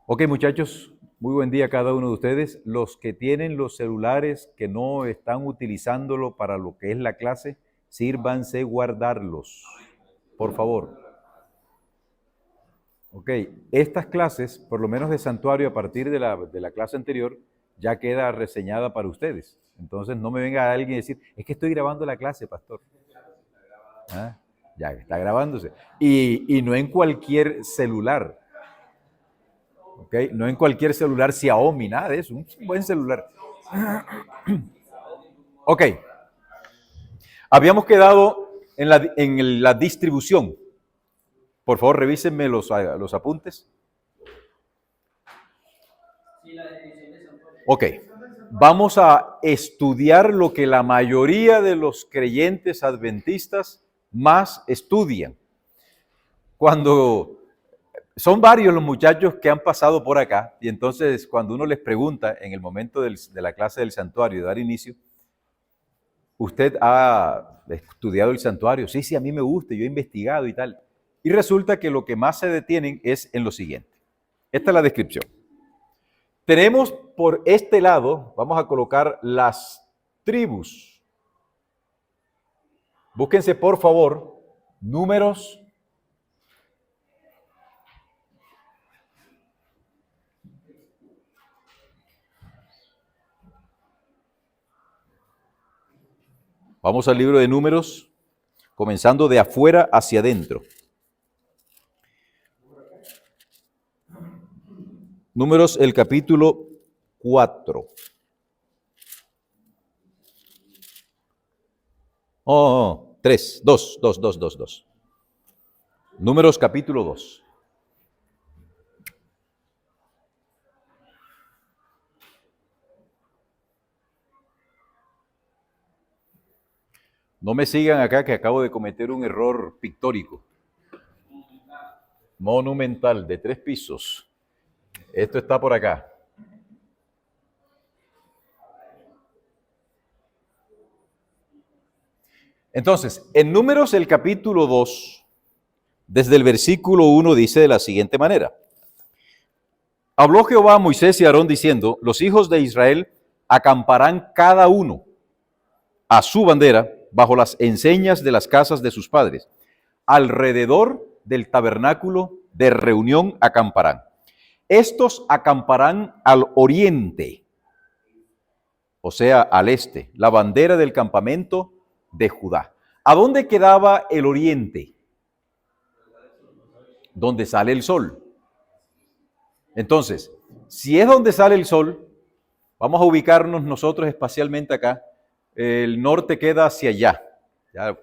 Ok, muchachos, muy buen día a cada uno de ustedes. Los que tienen los celulares que no están utilizándolo para lo que es la clase, sírvanse guardarlos, por favor. Ok, estas clases, por lo menos de santuario, a partir de la clase anterior, ya queda reseñada para ustedes. Entonces no me venga alguien a decir, es que estoy grabando la clase, pastor. ¿Ah? Ya está grabándose. Y no en cualquier celular. ¿Okay? No en cualquier celular Xiaomi, nada de eso, un buen celular. Ok, habíamos quedado en la distribución. Por favor, revísenme los apuntes. Ok, vamos a estudiar lo que la mayoría de los creyentes adventistas más estudian. Cuando son varios los muchachos que han pasado por acá, y entonces cuando uno les pregunta en el momento de la clase del santuario, de dar inicio, ¿usted ha estudiado el santuario? Sí, sí, a mí me gusta, yo he investigado y tal. Y resulta que lo que más se detienen es en lo siguiente. Esta es la descripción. Tenemos por este lado, vamos a colocar las tribus. Búsquense, por favor, Números. Vamos al libro de Números, comenzando de afuera hacia adentro. Números, el capítulo 4. Oh, 3, 2. Números, capítulo 2. No me sigan acá que acabo de cometer un error pictórico. Monumental, de 3 pisos. Esto está por acá. Entonces, en Números el capítulo 2, desde el versículo 1 dice de la siguiente manera. Habló Jehová a Moisés y a Aarón diciendo, los hijos de Israel acamparán cada uno a su bandera bajo las enseñas de las casas de sus padres. Alrededor del tabernáculo de reunión acamparán. Estos acamparán al oriente, o sea, al este, la bandera del campamento de Judá. ¿A dónde quedaba el oriente? Donde sale el sol. Entonces, si es donde sale el sol, vamos a ubicarnos nosotros espacialmente acá. El norte queda hacia allá. Ya.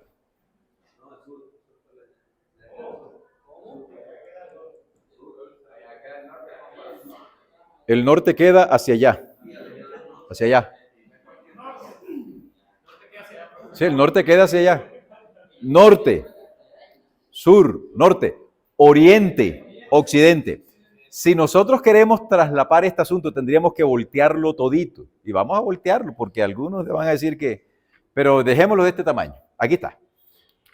El norte queda hacia allá. Hacia allá. Sí, el norte queda hacia allá. Norte, sur, norte, oriente, occidente. Si nosotros queremos traslapar este asunto, tendríamos que voltearlo todito. Y vamos a voltearlo, porque algunos le van a decir que, pero dejémoslo de este tamaño. Aquí está.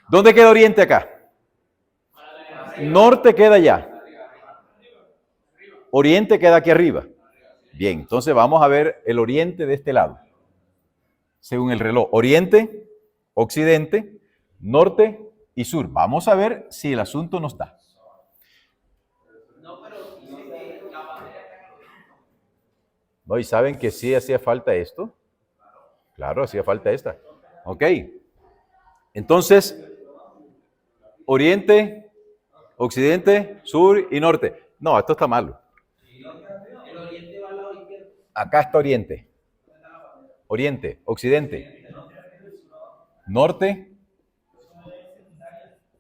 ¿Dónde queda oriente acá? Norte queda allá. Oriente queda aquí arriba. Bien, entonces vamos a ver el oriente de este lado. Según el reloj, oriente, occidente, norte y sur. Vamos a ver si el asunto nos da. ¿No? ¿Y saben que sí hacía falta esto? Claro, hacía falta esta. Ok. Entonces, oriente, occidente, sur y norte. No, esto está malo. Acá está oriente. Oriente, occidente, norte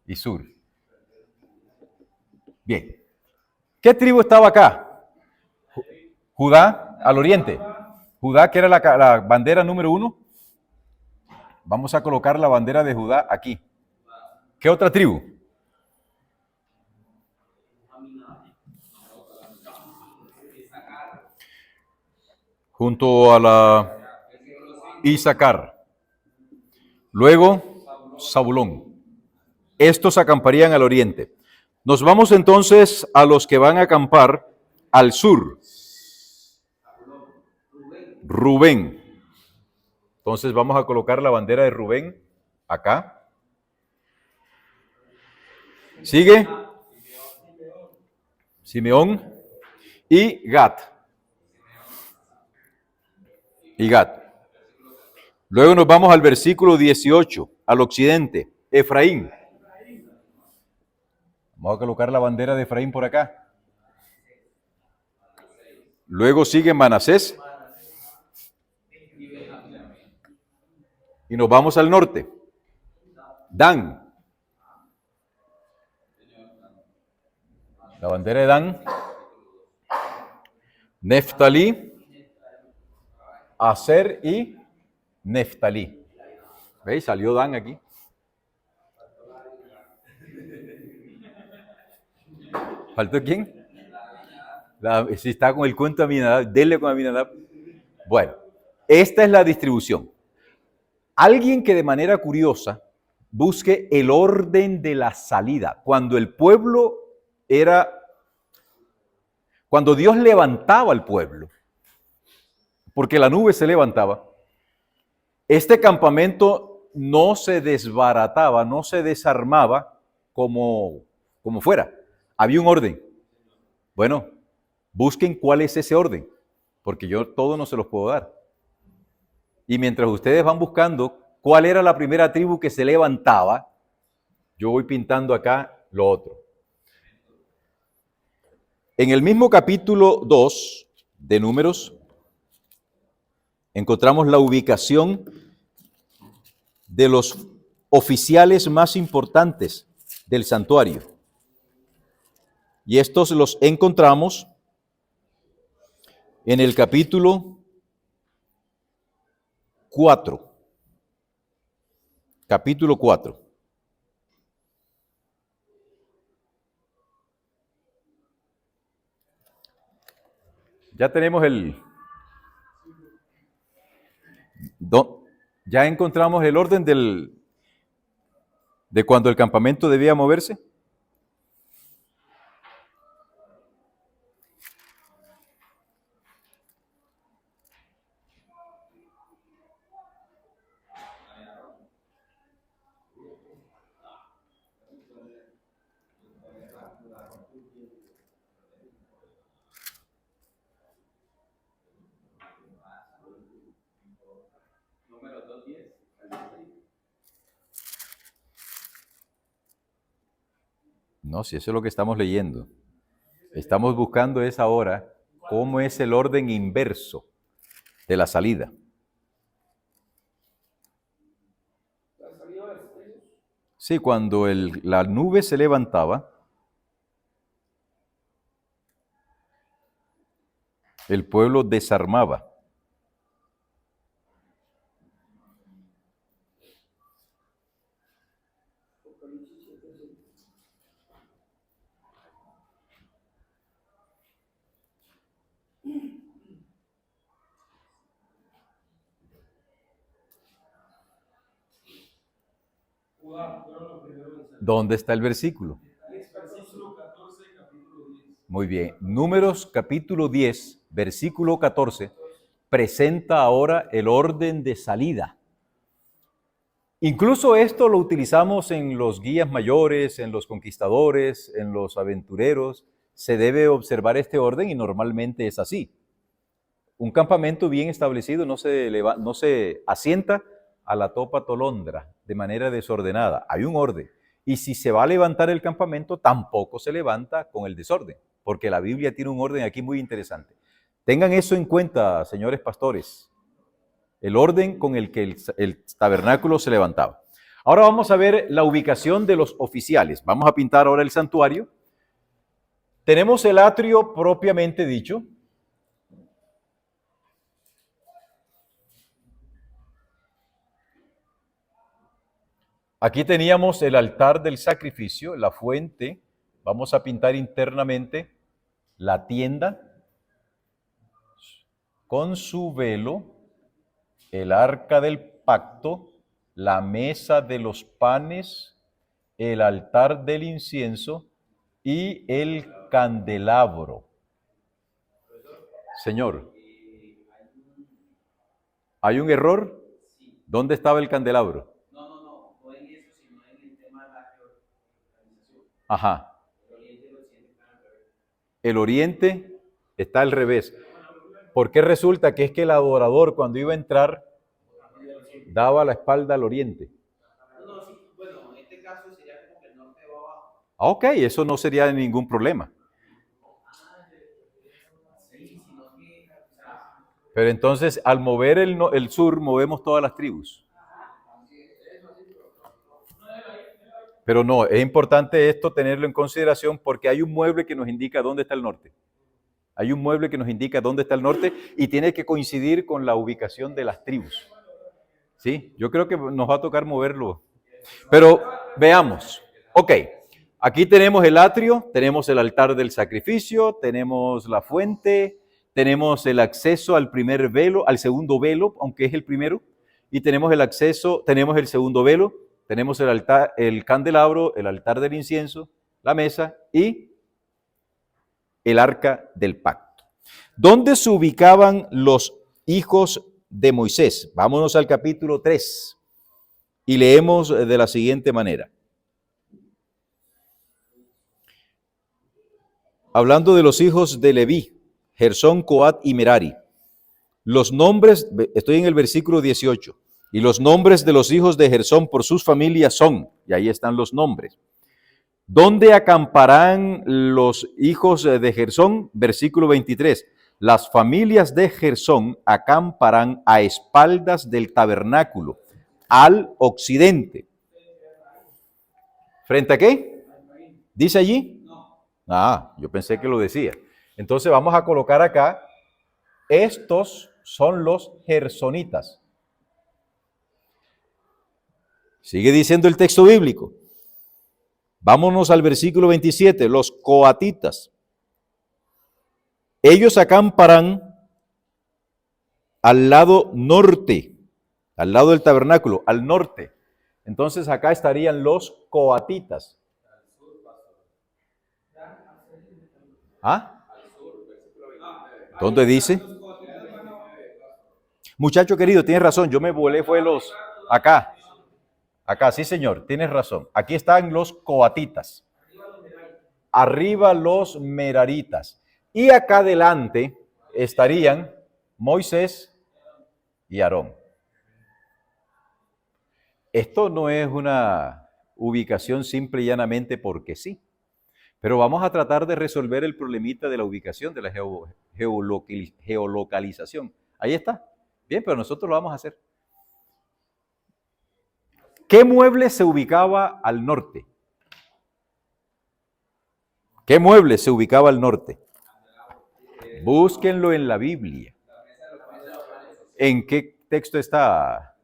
y sur. Bien. ¿Qué tribu estaba acá? Judá, al oriente. Judá, que era la bandera número 1. Vamos a colocar la bandera de Judá aquí. ¿Qué otra tribu? Junto a la Isaacar. Luego, Zabulón. Estos acamparían al oriente. Nos vamos entonces a los que van a acampar Al sur, Rubén. Entonces vamos a colocar la bandera de Rubén acá. Sigue Simeón y Gad. Y Gad. Luego nos vamos al versículo 18, al occidente, Efraín. Vamos a colocar la bandera de Efraín por acá. Luego sigue Manasés. Y nos vamos al norte. Dan. La bandera de Dan. Neftalí. Aser y Neftalí. ¿Veis? Salió Dan aquí. ¿Faltó quién? Si está con el cuento de Aminadab, denle con Aminadab. Bueno, esta es la distribución. Alguien que de manera curiosa busque el orden de la salida. Cuando Dios levantaba al pueblo, porque la nube se levantaba, este campamento no se desbarataba, no se desarmaba como fuera. Había un orden. Bueno, busquen cuál es ese orden, porque yo todo no se los puedo dar. Y mientras ustedes van buscando cuál era la primera tribu que se levantaba, yo voy pintando acá lo otro. En el mismo capítulo 2 de Números, encontramos la ubicación de los oficiales más importantes del santuario. Y estos los encontramos en el capítulo 4. Capítulo 4. Ya tenemos ya encontramos el orden de cuando el campamento debía moverse. No, si eso es lo que estamos leyendo. Estamos buscando es ahora cómo es el orden inverso de la salida. Sí, cuando la nube se levantaba, el pueblo desarmaba. ¿Dónde está el versículo? Muy bien. Números capítulo 10, versículo 14, presenta ahora el orden de salida. Incluso esto lo utilizamos en los guías mayores, en los conquistadores, en los aventureros. Se debe observar este orden y normalmente es así. Un campamento bien establecido no se asienta a la topa tolondra de manera desordenada. Hay un orden. Y si se va a levantar el campamento, tampoco se levanta con el desorden, porque la Biblia tiene un orden aquí muy interesante. Tengan eso en cuenta, señores pastores, el orden con el que el tabernáculo se levantaba. Ahora vamos a ver la ubicación de los oficiales. Vamos a pintar ahora el santuario. Tenemos el atrio propiamente dicho. Aquí teníamos el altar del sacrificio, la fuente. Vamos a pintar internamente la tienda con su velo, el arca del pacto, la mesa de los panes, el altar del incienso y el candelabro. Señor, ¿hay un error? ¿Dónde estaba el candelabro? No en eso, sino en el tema de la geolocalización. Ajá. El oriente y el occidente están al revés. El oriente está al revés. ¿Por qué resulta que es que el adorador cuando iba a entrar daba la espalda al oriente? No, sí, bueno, en este caso sería como que el norte va abajo. Ok, eso no sería ningún problema. Sí, sino que, o sea, Pero entonces, al mover el sur, movemos todas las tribus. Pero no, es importante esto tenerlo en consideración porque hay un mueble que nos indica dónde está el norte. Hay un mueble que nos indica dónde está el norte y tiene que coincidir con la ubicación de las tribus. ¿Sí? Yo creo que nos va a tocar moverlo. Pero veamos. Ok, aquí tenemos el atrio, tenemos el altar del sacrificio, tenemos la fuente, tenemos el acceso al primer velo, al segundo velo, aunque es el primero, y tenemos el acceso, tenemos el segundo velo, tenemos el altar, el candelabro, el altar del incienso, la mesa y el arca del pacto. ¿Dónde se ubicaban los hijos de Moisés? Vámonos al capítulo 3 y leemos de la siguiente manera. Hablando de los hijos de Leví, Gersón, Coat y Merari. Los nombres, estoy en el versículo 18, y los nombres de los hijos de Gersón por sus familias son, y ahí están los nombres. ¿Dónde acamparán los hijos de Gersón? Versículo 23. Las familias de Gersón acamparán a espaldas del tabernáculo, al occidente. ¿Frente a qué? ¿Dice allí? Ah, yo pensé que lo decía. Entonces vamos a colocar acá, estos son los gersonitas. Sigue diciendo el texto bíblico. Vámonos al versículo 27, los coatitas. Ellos acamparán al lado norte, al lado del tabernáculo, al norte. Entonces acá estarían los coatitas. ¿Ah? ¿Dónde dice? Muchacho querido, tienes razón, yo me volé fue los... Acá, acá, sí señor, tienes razón. Aquí están los coatitas. Arriba los meraritas. Y acá adelante estarían Moisés y Aarón. Esto no es una ubicación simple y llanamente porque sí, pero vamos a tratar de resolver el problemita de la ubicación, de la geolocalización. Ahí está. Bien, pero nosotros lo vamos a hacer. ¿Qué mueble se ubicaba al norte? ¿Qué mueble se ubicaba al norte? Búsquenlo en la Biblia. ¿En qué texto está?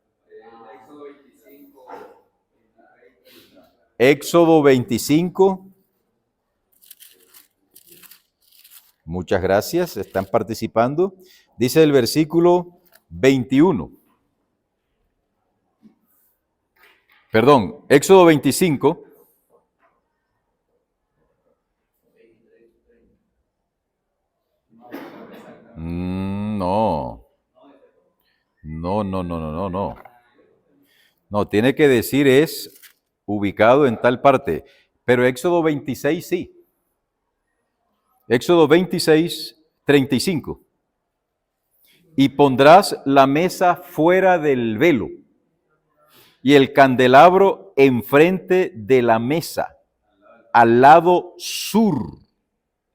Éxodo 25. Muchas gracias, están participando. Dice el versículo 21. Perdón, Éxodo 25. No. No. No, tiene que decir es ubicado en tal parte. Pero Éxodo 26 sí. Éxodo 26, 35. Y pondrás la mesa fuera del velo y el candelabro enfrente de la mesa, al lado sur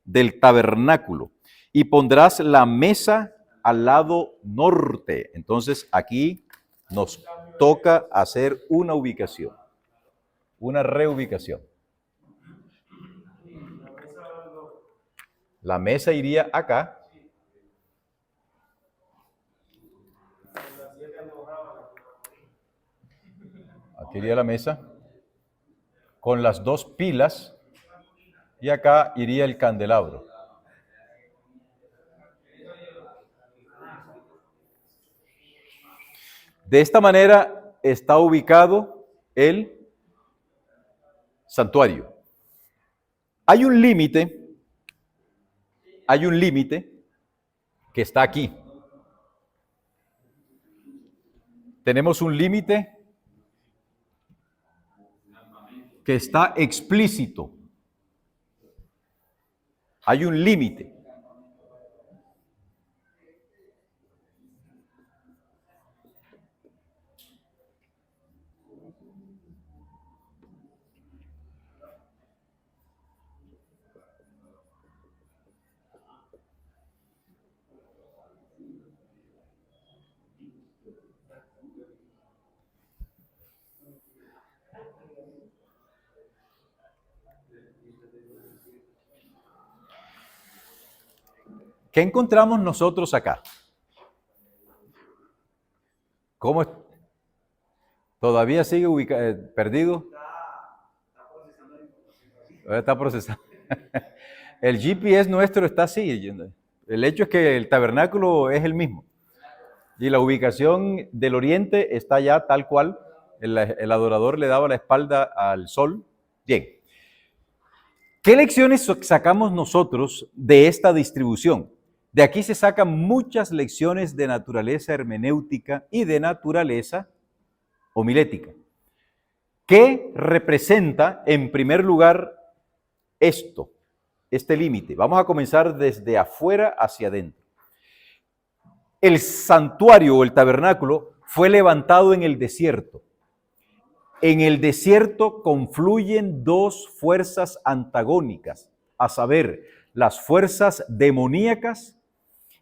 del tabernáculo. Y pondrás la mesa al lado norte. Entonces aquí nos toca hacer una ubicación, una reubicación. La mesa iría acá. Aquí iría la mesa con las dos pilas y acá iría el candelabro. De esta manera está ubicado el santuario. Hay un límite que está aquí. Tenemos un límite que está explícito. Hay un límite. ¿Qué encontramos nosotros acá? ¿Cómo todavía sigue perdido? Está procesando. El GPS nuestro está así. El hecho es que el tabernáculo es el mismo. Y la ubicación del oriente está ya tal cual. El adorador le daba la espalda al sol. Bien. ¿Qué lecciones sacamos nosotros de esta distribución? De aquí se sacan muchas lecciones de naturaleza hermenéutica y de naturaleza homilética. ¿Qué representa, en primer lugar, este límite? Vamos a comenzar desde afuera hacia adentro. El santuario o el tabernáculo fue levantado en el desierto. En el desierto confluyen dos fuerzas antagónicas, a saber, las fuerzas demoníacas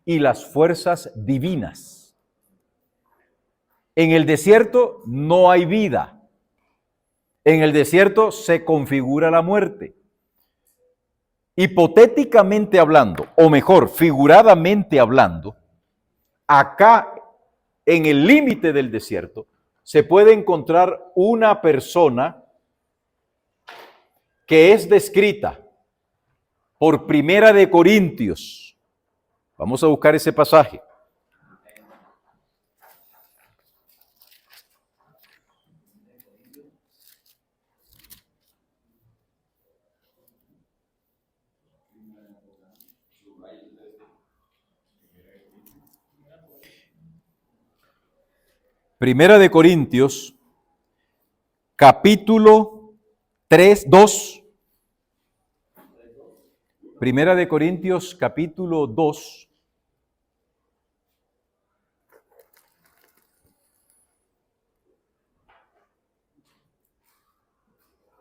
y las fuerzas divinas. En el desierto no hay vida. En el desierto se configura la muerte. Hipotéticamente hablando, o mejor, figuradamente hablando, acá en el límite del desierto se puede encontrar una persona que es descrita por Primera de Corintios. Vamos a buscar ese pasaje. Primera de Corintios, capítulo 2. Primera de Corintios, capítulo 2.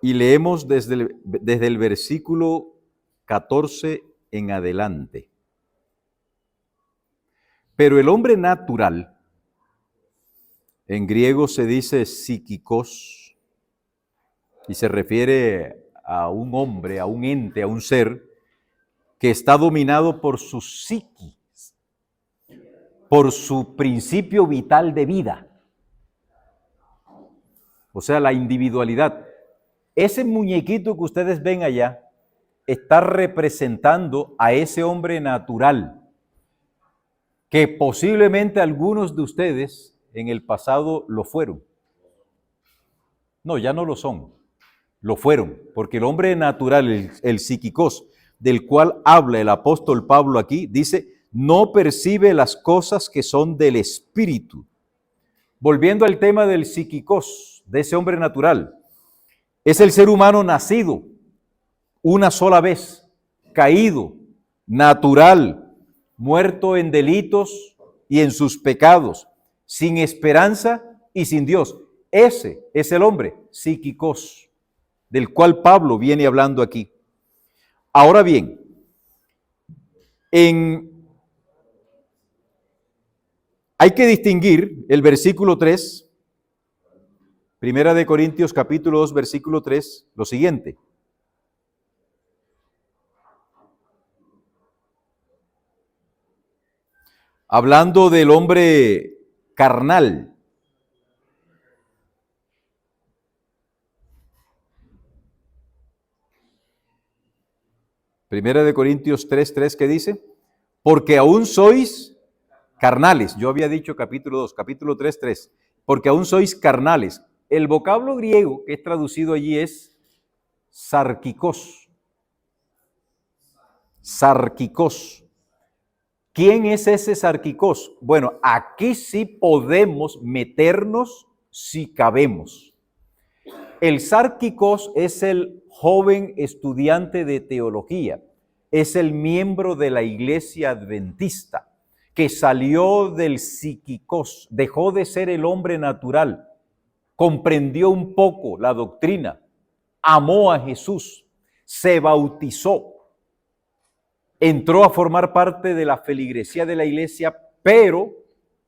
Y leemos desde el versículo 14 en adelante. Pero el hombre natural, en griego se dice psíquicos, y se refiere a un hombre, a un ente, a un ser que está dominado por su psiquis, por su principio vital de vida, o sea, la individualidad. Ese muñequito que ustedes ven allá está representando a ese hombre natural, que posiblemente algunos de ustedes en el pasado lo fueron. No, ya no lo son, lo fueron, porque el hombre natural, el psíquicos, del cual habla el apóstol Pablo aquí, dice, no percibe las cosas que son del espíritu. Volviendo al tema del psíquicos, de ese hombre natural, es el ser humano nacido una sola vez, caído, natural, muerto en delitos y en sus pecados, sin esperanza y sin Dios. Ese es el hombre psíquicos, del cual Pablo viene hablando aquí. Ahora bien, hay que distinguir el versículo 3, Primera de Corintios capítulo 2, versículo 3, lo siguiente. Hablando del hombre carnal. Primera de Corintios 3:3, ¿qué dice? Porque aún sois carnales. Yo había dicho capítulo 2, capítulo 3:3. Porque aún sois carnales. El vocablo griego que es traducido allí es sarkikos. Sarkikos. ¿Quién es ese Sarquicos? Bueno, aquí sí podemos meternos si cabemos. El Sarquicos es el joven estudiante de teología, es el miembro de la iglesia adventista que salió del psiquicos, dejó de ser el hombre natural, comprendió un poco la doctrina, amó a Jesús, se bautizó, entró a formar parte de la feligresía de la iglesia, pero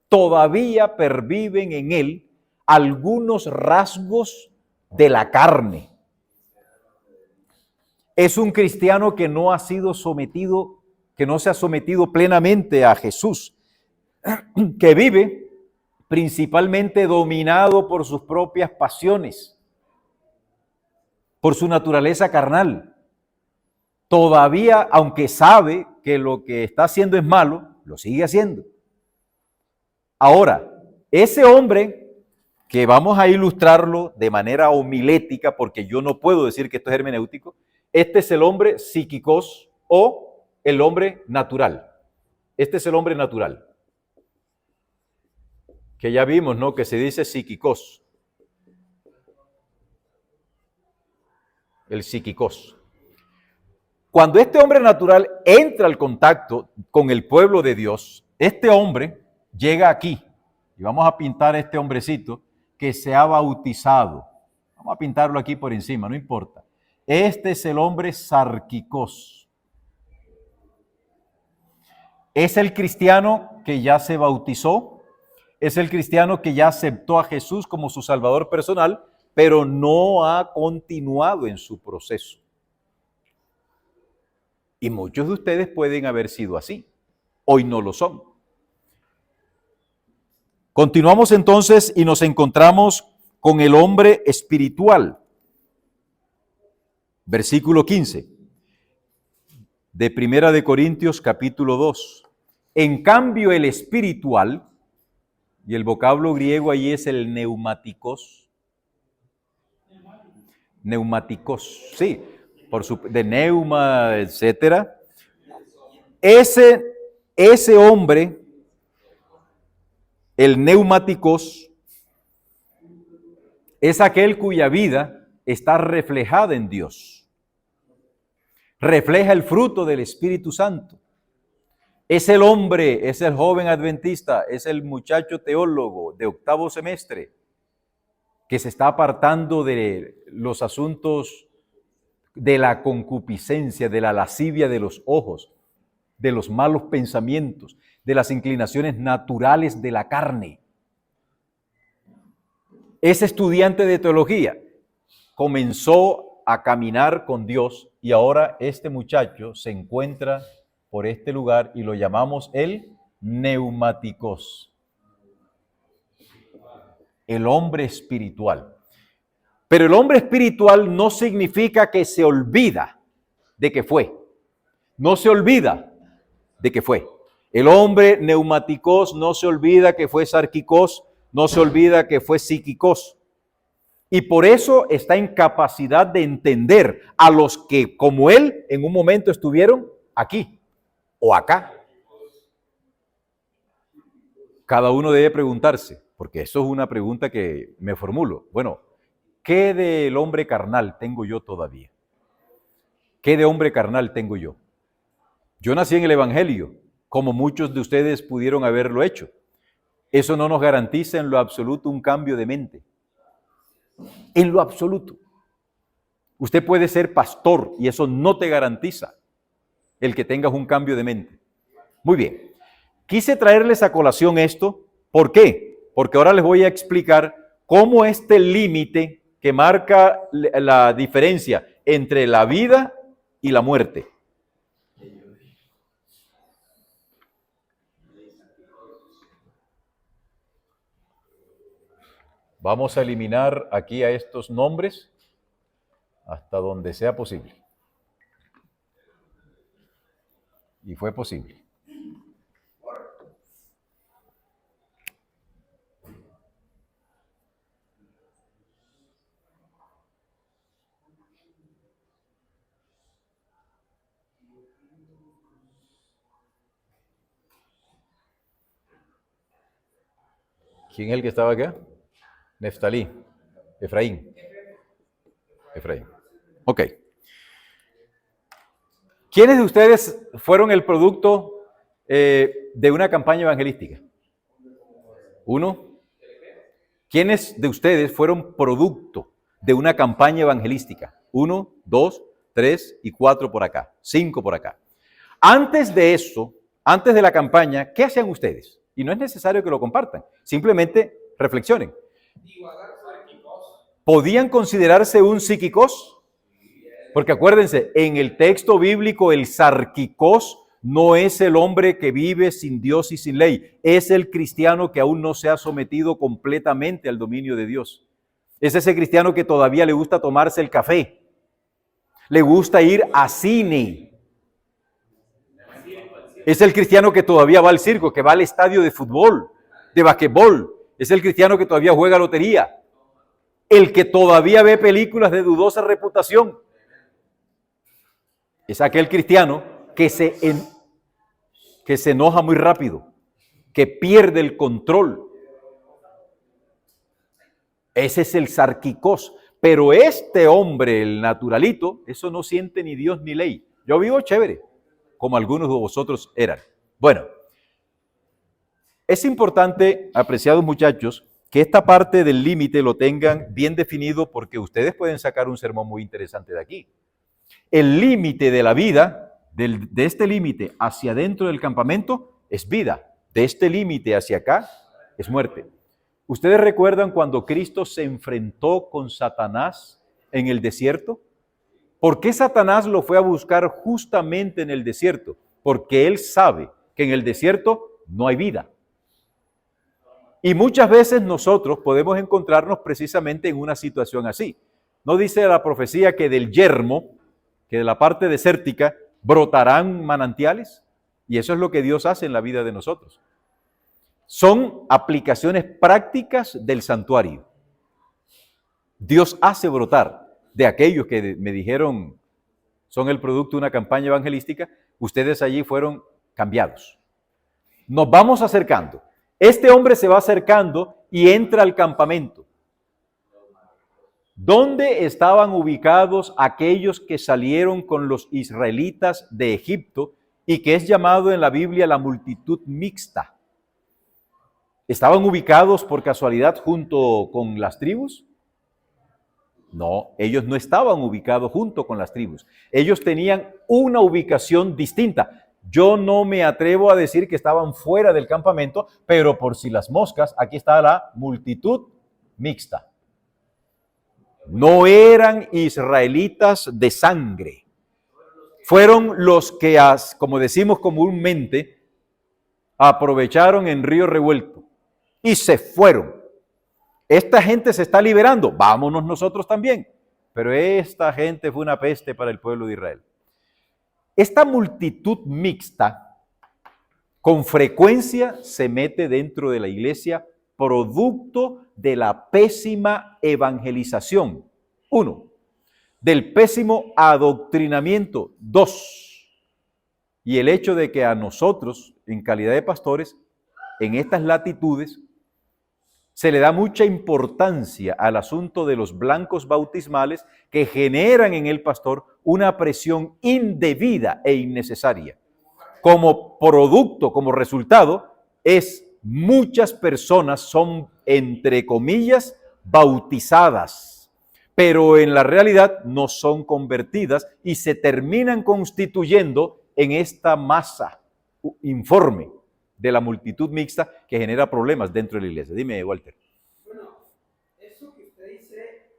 todavía perviven en él algunos rasgos de la carne. Es un cristiano que no ha sido sometido, que no se ha sometido plenamente a Jesús, que vive principalmente dominado por sus propias pasiones, por su naturaleza carnal. Todavía, aunque sabe que lo que está haciendo es malo, lo sigue haciendo. Ahora, ese hombre, que vamos a ilustrarlo de manera homilética, porque yo no puedo decir que esto es hermenéutico, este es el hombre psíquicos o el hombre natural. Este es el hombre natural. Que ya vimos, ¿no? Que se dice psíquicos. El psíquicos. Cuando este hombre natural entra al contacto con el pueblo de Dios, este hombre llega aquí. Y vamos a pintar a este hombrecito que se ha bautizado. Vamos a pintarlo aquí por encima, no importa. Este es el hombre Sarquicos. Es el cristiano que ya se bautizó, es el cristiano que ya aceptó a Jesús como su Salvador personal, pero no ha continuado en su proceso. Y muchos de ustedes pueden haber sido así. Hoy no lo son. Continuamos entonces y nos encontramos con el hombre espiritual. Versículo 15 de Primera de Corintios capítulo 2. En cambio el espiritual, y el vocablo griego ahí es el neumáticos. Neumáticos, sí, de neuma, etcétera. Ese hombre, el neumáticos, es aquel cuya vida está reflejada en Dios. Refleja el fruto del Espíritu Santo. Es el hombre, es el joven adventista, es el muchacho teólogo de octavo semestre que se está apartando de los asuntos de la concupiscencia, de la lascivia de los ojos, de los malos pensamientos, de las inclinaciones naturales de la carne. Ese estudiante de teología comenzó a caminar con Dios y ahora este muchacho se encuentra por este lugar y lo llamamos el neumáticos, el hombre espiritual. Pero el hombre espiritual no significa que se olvida de que fue. No se olvida de que fue. El hombre neumáticos no se olvida que fue sarquicos, no se olvida que fue psíquicos. Y por eso está en capacidad de entender a los que, como él, en un momento estuvieron aquí o acá. Cada uno debe preguntarse, porque eso es una pregunta que me formulo. Bueno, ¿qué del hombre carnal tengo yo todavía? ¿Qué de hombre carnal tengo yo? Yo nací en el Evangelio, como muchos de ustedes pudieron haberlo hecho. Eso no nos garantiza en lo absoluto un cambio de mente. En lo absoluto. Usted puede ser pastor y eso no te garantiza el que tengas un cambio de mente. Muy bien. Quise traerles a colación esto. ¿Por qué? Porque ahora les voy a explicar cómo este límite que marca la diferencia entre la vida y la muerte. Vamos a eliminar aquí a estos nombres hasta donde sea posible. Y fue posible. ¿Quién es el que estaba acá? Neftalí. Efraín. Efraín. Ok. ¿Quiénes de ustedes fueron el producto de una campaña evangelística? ¿Uno? ¿Quiénes de ustedes fueron producto de una campaña evangelística? 1, 2, 3 y 4 por acá. 5 por acá. Antes de eso, antes de la campaña, ¿qué hacían ustedes? Y no es necesario que lo compartan. Simplemente reflexionen. ¿Podían considerarse un psíquicos? Porque acuérdense, en el texto bíblico el sarquicos no es el hombre que vive sin Dios y sin ley, es el cristiano que aún no se ha sometido completamente al dominio de Dios. Es ese cristiano que todavía le gusta tomarse el café, le gusta ir a cine. Es el cristiano que todavía va al circo, que va al estadio de fútbol, de basquetbol. Es el cristiano que todavía juega lotería. El que todavía ve películas de dudosa reputación. Es aquel cristiano que se enoja muy rápido, que pierde el control. Ese es el sarquicos. Pero este hombre, el naturalito, eso no siente ni Dios ni ley. Yo vivo chévere, como algunos de vosotros eran. Bueno, es importante, apreciados muchachos, que esta parte del límite lo tengan bien definido porque ustedes pueden sacar un sermón muy interesante de aquí. El límite de la vida, de este límite hacia adentro del campamento, es vida. De este límite hacia acá, es muerte. ¿Ustedes recuerdan cuando Cristo se enfrentó con Satanás en el desierto? ¿Por qué Satanás lo fue a buscar justamente en el desierto? Porque él sabe que en el desierto no hay vida. Y muchas veces nosotros podemos encontrarnos precisamente en una situación así. ¿No dice la profecía que del yermo, que de la parte desértica, brotarán manantiales? Y eso es lo que Dios hace en la vida de nosotros. Son aplicaciones prácticas del santuario. Dios hace brotar de aquellos que me dijeron son el producto de una campaña evangelística, ustedes allí fueron cambiados. Nos vamos acercando. Este hombre se va acercando y entra al campamento. ¿Dónde estaban ubicados aquellos que salieron con los israelitas de Egipto y que es llamado en la Biblia la multitud mixta? ¿Estaban ubicados por casualidad junto con las tribus? No, ellos no estaban ubicados junto con las tribus. Ellos tenían una ubicación distinta. Yo no me atrevo a decir que estaban fuera del campamento, pero por si las moscas, aquí está la multitud mixta. No eran israelitas de sangre. Fueron los que, como decimos comúnmente, aprovecharon en río revuelto y se fueron. Esta gente se está liberando, vámonos nosotros también. Pero esta gente fue una peste para el pueblo de Israel. Esta multitud mixta con frecuencia se mete dentro de la iglesia producto de la pésima evangelización. 1. Del pésimo adoctrinamiento. 2. Y el hecho de que a nosotros, en calidad de pastores, en estas latitudes, se le da mucha importancia al asunto de los blancos bautismales que generan en el pastor una presión indebida e innecesaria. Como producto, como resultado, muchas personas son, entre comillas, bautizadas, pero en la realidad no son convertidas y se terminan constituyendo en esta masa informe de la multitud mixta que genera problemas dentro de la iglesia. Dime, Walter. Bueno, eso que usted dice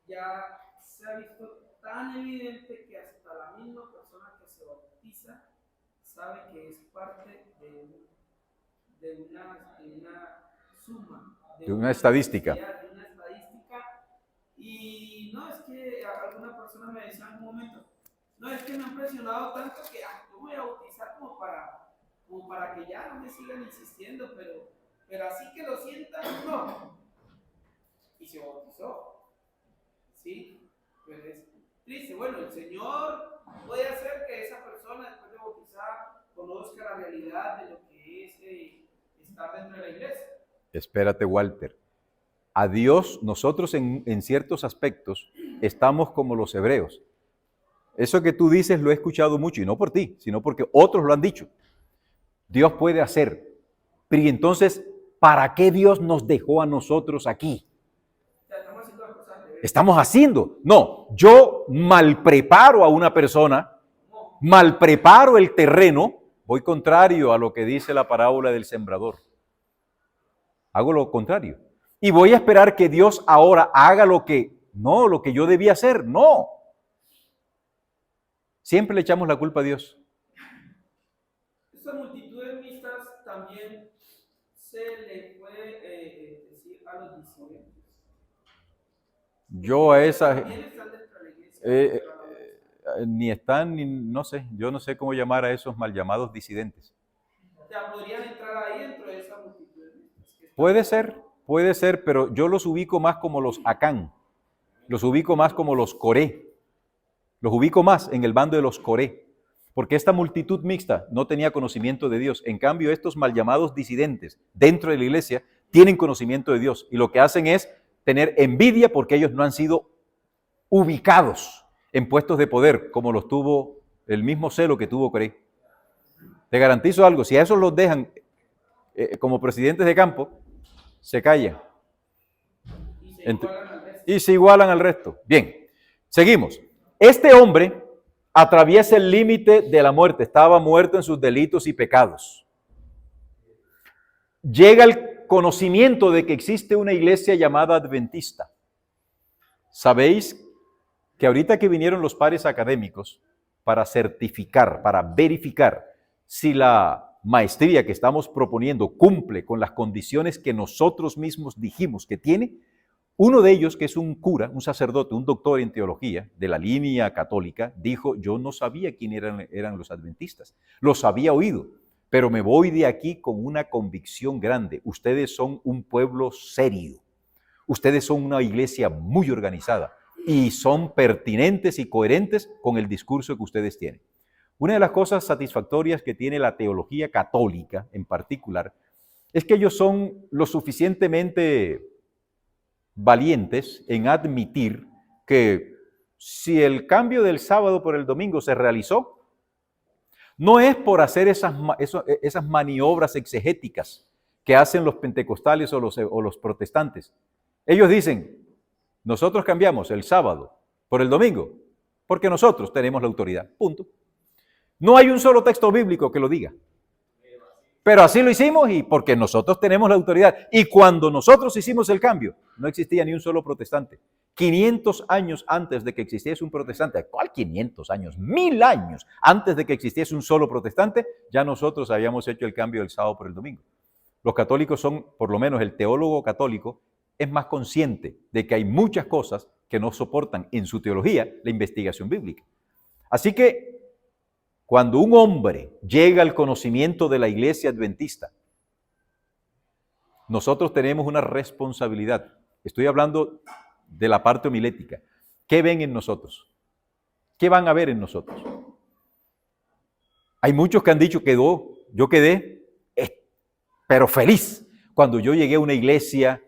ya se ha visto tan evidente que hasta la misma persona que se bautiza sabe que es parte de una suma, de una estadística. De una estadística. Y no, es que alguna persona me decía en un momento, no, es que me han presionado tanto que yo voy a bautizar como para que ya no me sigan insistiendo, pero así que lo sientan, no. Y se bautizó. ¿Sí? Pero es triste. Bueno, el Señor puede hacer que esa persona, después de bautizar, conozca la realidad de lo que es estar dentro de la iglesia. Espérate, Walter. A Dios, nosotros en ciertos aspectos estamos como los hebreos. Eso que tú dices lo he escuchado mucho, y no por ti, sino porque otros lo han dicho. Dios puede hacer. Pero ¿y entonces, para qué Dios nos dejó a nosotros aquí? Estamos haciendo. No, yo mal preparo a una persona, mal preparo el terreno, voy contrario a lo que dice la parábola del sembrador. Hago lo contrario. Y voy a esperar que Dios ahora haga lo que yo debía hacer. No. Siempre le echamos la culpa a Dios. Estas multitudes mixtas también se le puede decir a los disidentes. Yo a esa... También están dentro de la iglesia. ni están, ni no sé, yo no sé cómo llamar a esos mal llamados disidentes. O sea, podrían entrar ahí dentro de esa multitud. Puede ser, pero yo los ubico más como los Acán, los ubico más como los Coré, los ubico más en el bando de los Coré, porque esta multitud mixta no tenía conocimiento de Dios. En cambio, estos mal llamados disidentes dentro de la iglesia tienen conocimiento de Dios y lo que hacen es tener envidia porque ellos no han sido ubicados en puestos de poder como los tuvo el mismo celo que tuvo Coré. Te garantizo algo, si a esos los dejan como presidentes de campo, se callan y se igualan al resto. Bien, seguimos. Este hombre atraviesa el límite de la muerte, estaba muerto en sus delitos y pecados. Llega el conocimiento de que existe una iglesia llamada adventista. ¿Sabéis que ahorita que vinieron los pares académicos para certificar, para verificar si la maestría que estamos proponiendo cumple con las condiciones que nosotros mismos dijimos que tiene? Uno de ellos, que es un cura, un sacerdote, un doctor en teología de la línea católica, dijo: yo no sabía quién eran los adventistas, los había oído, pero me voy de aquí con una convicción grande. Ustedes son un pueblo serio, ustedes son una iglesia muy organizada y son pertinentes y coherentes con el discurso que ustedes tienen. Una de las cosas satisfactorias que tiene la teología católica en particular es que ellos son lo suficientemente valientes en admitir que si el cambio del sábado por el domingo se realizó, no es por hacer esas maniobras exegéticas que hacen los pentecostales o los protestantes. Ellos dicen: nosotros cambiamos el sábado por el domingo porque nosotros tenemos la autoridad. Punto. No hay un solo texto bíblico que lo diga. Pero así lo hicimos y porque nosotros tenemos la autoridad. Y cuando nosotros hicimos el cambio, no existía ni un solo protestante. 500 años antes de que existiese un protestante, ¿cuál 500 años? 1000 años antes de que existiese un solo protestante, ya nosotros habíamos hecho el cambio del sábado por el domingo. Los católicos son, por lo menos el teólogo católico, es más consciente de que hay muchas cosas que no soportan en su teología la investigación bíblica. Así que cuando un hombre llega al conocimiento de la iglesia adventista, nosotros tenemos una responsabilidad. Estoy hablando de la parte homilética. ¿Qué ven en nosotros? ¿Qué van a ver en nosotros? Hay muchos que han dicho que yo quedé, pero feliz. Cuando yo llegué a una iglesia,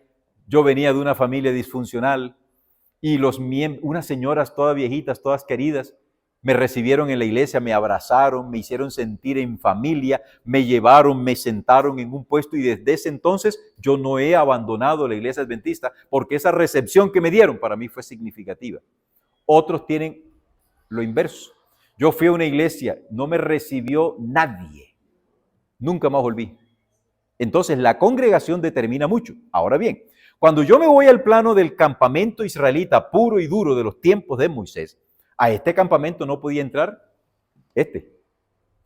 yo venía de una familia disfuncional y unas señoras todas viejitas, todas queridas, me recibieron en la iglesia, me abrazaron, me hicieron sentir en familia, me llevaron, me sentaron en un puesto y desde ese entonces yo no he abandonado la iglesia adventista porque esa recepción que me dieron para mí fue significativa. Otros tienen lo inverso. Yo fui a una iglesia, no me recibió nadie, nunca más volví. Entonces la congregación determina mucho. Ahora bien, cuando yo me voy al plano del campamento israelita puro y duro de los tiempos de Moisés, a este campamento no podía entrar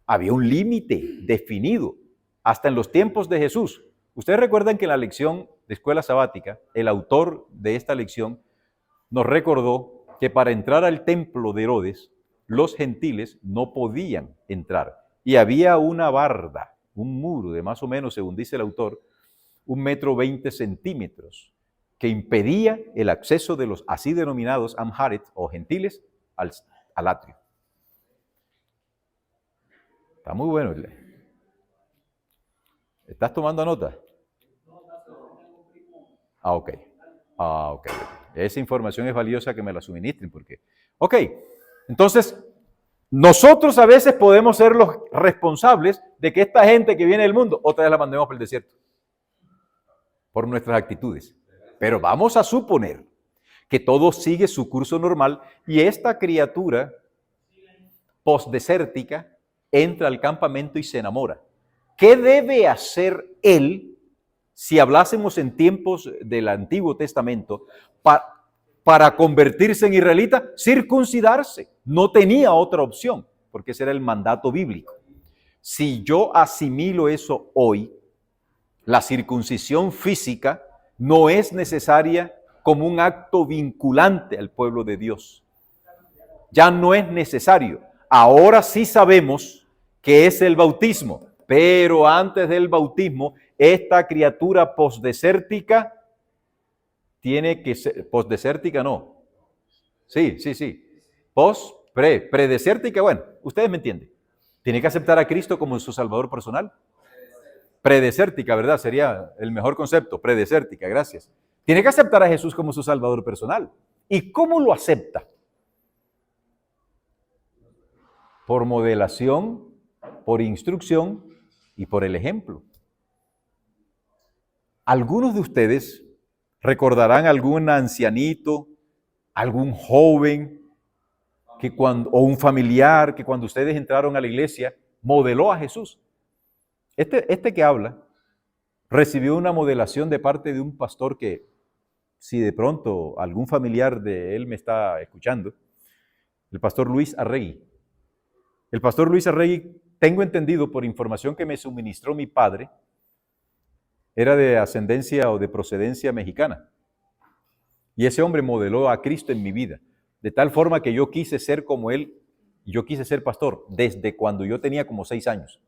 Había un límite definido hasta en los tiempos de Jesús. Ustedes recuerdan que en la lección de escuela sabática, el autor de esta lección nos recordó que para entrar al templo de Herodes, los gentiles no podían entrar. Y había una barda, un muro de más o menos, según dice el autor, 1,20 metros, que impedía el acceso de los así denominados Amharet o gentiles al atrio. Está muy bueno. ¿Estás tomando nota? Ah, ok. Ah, ok. Esa información es valiosa que me la suministren porque... Ok, entonces, nosotros a veces podemos ser los responsables de que esta gente que viene del mundo, otra vez la mandemos por el desierto, por nuestras actitudes. Pero vamos a suponer que todo sigue su curso normal y esta criatura postdesértica entra al campamento y se enamora. ¿Qué debe hacer él, si hablásemos en tiempos del Antiguo Testamento, para convertirse en israelita? Circuncidarse. No tenía otra opción, porque ese era el mandato bíblico. Si yo asimilo eso hoy, la circuncisión física no es necesaria como un acto vinculante al pueblo de Dios. Ya no es necesario. Ahora sí sabemos que es el bautismo, pero antes del bautismo, esta criatura postdesértica tiene que ser, postdesértica no. Sí. Predesértica, bueno, ustedes me entienden. Tiene que aceptar a Cristo como su Salvador personal. Predesértica, ¿verdad? Sería el mejor concepto, predesértica, gracias. Tiene que aceptar a Jesús como su Salvador personal. ¿Y cómo lo acepta? Por modelación, por instrucción y por el ejemplo. Algunos de ustedes recordarán algún ancianito, algún joven o un familiar que cuando ustedes entraron a la iglesia modeló a Jesús. Este que habla recibió una modelación de parte de un pastor que, si de pronto algún familiar de él me está escuchando, el pastor Luis Arregui. El pastor Luis Arregui, tengo entendido por información que me suministró mi padre, era de ascendencia o de procedencia mexicana. Y ese hombre modeló a Cristo en mi vida, de tal forma que yo quise ser como él, yo quise ser pastor desde cuando yo tenía como 6 años,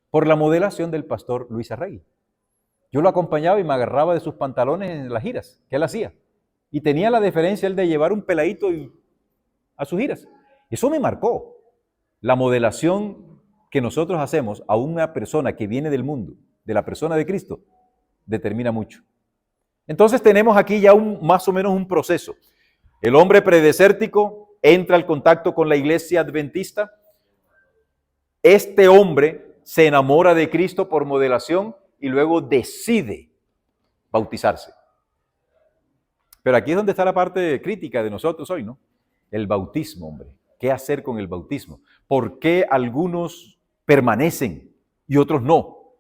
por la modelación del pastor Luis Arregui. Yo lo acompañaba y me agarraba de sus pantalones en las giras que él hacía. Y tenía la deferencia él de llevar un peladito a sus giras. Eso me marcó. La modelación que nosotros hacemos a una persona que viene del mundo, de la persona de Cristo, determina mucho. Entonces tenemos aquí ya más o menos un proceso. El hombre predesértico entra al contacto con la iglesia adventista. Este hombre se enamora de Cristo por modelación y luego decide bautizarse. Pero aquí es donde está la parte crítica de nosotros hoy, ¿no? El bautismo, hombre. ¿Qué hacer con el bautismo? ¿Por qué algunos permanecen y otros no?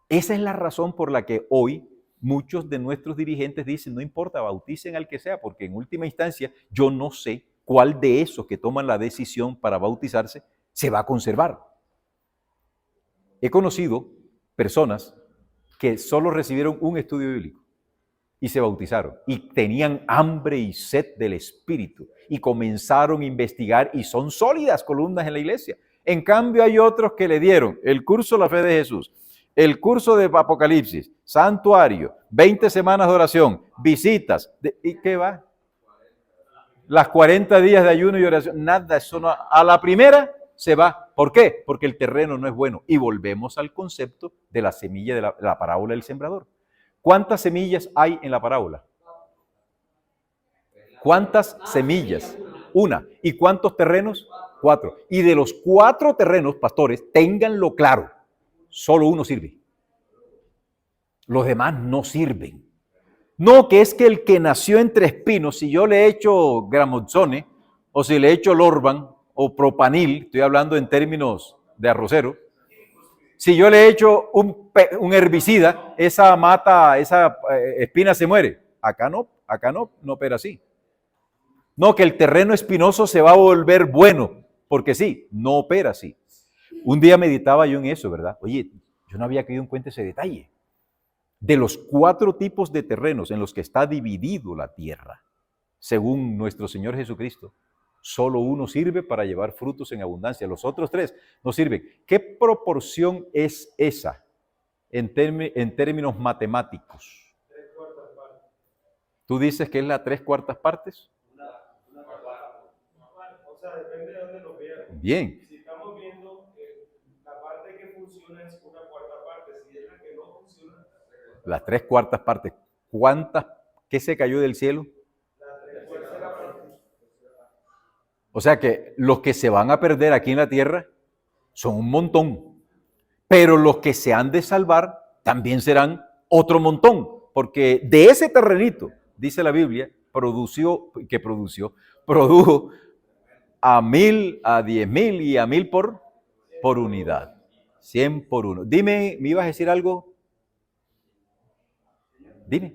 Esa es la razón por la que hoy muchos de nuestros dirigentes dicen, no importa, bauticen al que sea, porque en última instancia yo no sé cuál de esos que toman la decisión para bautizarse se va a conservar. He conocido personas que solo recibieron un estudio bíblico y se bautizaron y tenían hambre y sed del Espíritu y comenzaron a investigar y son sólidas columnas en la iglesia. En cambio hay otros que le dieron el curso La Fe de Jesús, el curso de Apocalipsis, santuario, 20 semanas de oración, visitas, ¿y qué va? Las 40 días de ayuno y oración, nada, eso no, a la primera se va. ¿Por qué? Porque el terreno no es bueno. Y volvemos al concepto de la semilla de la parábola del sembrador. ¿Cuántas semillas hay en la parábola? ¿Cuántas semillas? Una. ¿Y cuántos terrenos? 4. Y de los 4 terrenos, pastores, ténganlo claro, solo uno sirve. Los demás no sirven. No, que es que el que nació entre espinos, si yo le echo gramoxone, o si le echo lorban, o propanil, estoy hablando en términos de arrocero, si yo le echo un herbicida, esa espina se muere. Acá no opera así. No, que el terreno espinoso se va a volver bueno, porque sí, no opera así. Un día meditaba yo en eso, ¿verdad? Oye, yo no había caído en cuenta ese detalle. De los 4 tipos de terrenos en los que está dividido la tierra, según nuestro Señor Jesucristo, solo uno sirve para llevar frutos en abundancia. Los otros 3 no sirven. ¿Qué proporción es esa en términos matemáticos? 3/4 partes. ¿Tú dices que es la 3/4 partes? O sea, depende de dónde lo vean. Bien. Si estamos viendo la parte que funciona es 1/4 parte, si es la que no funciona. Las 3/4 partes. ¿qué se cayó del cielo? O sea que los que se van a perder aquí en la tierra son un montón, pero los que se han de salvar también serán otro montón, porque de ese terrenito, dice la Biblia, produjo a 1000, a 10,000 y a 1000 por unidad. 100 por uno. Dime, ¿me ibas a decir algo? Dime.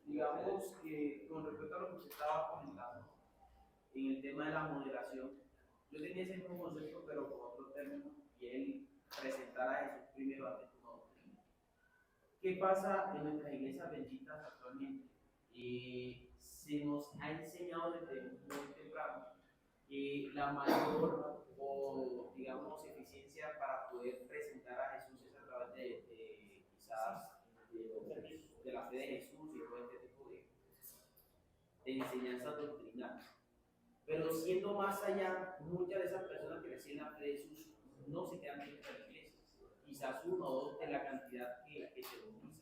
Digamos que con respecto a lo que se estaba comentando, en el tema de la moderación, yo tenía ese mismo concepto, pero con otro término, y él presentar a Jesús primero ante tu doctrina. ¿Qué pasa en nuestras iglesias benditas actualmente? Se nos ha enseñado desde muy temprano que la mayor, o digamos, eficiencia para poder presentar a Jesús es a través de quizás de la fe de Jesús y todo este tipo de enseñanzas doctrinales. Pero siendo más allá, muchas de esas personas que reciben la fe de Jesús no se quedan dentro de la iglesia. Quizás uno o dos de la cantidad que se bautizan.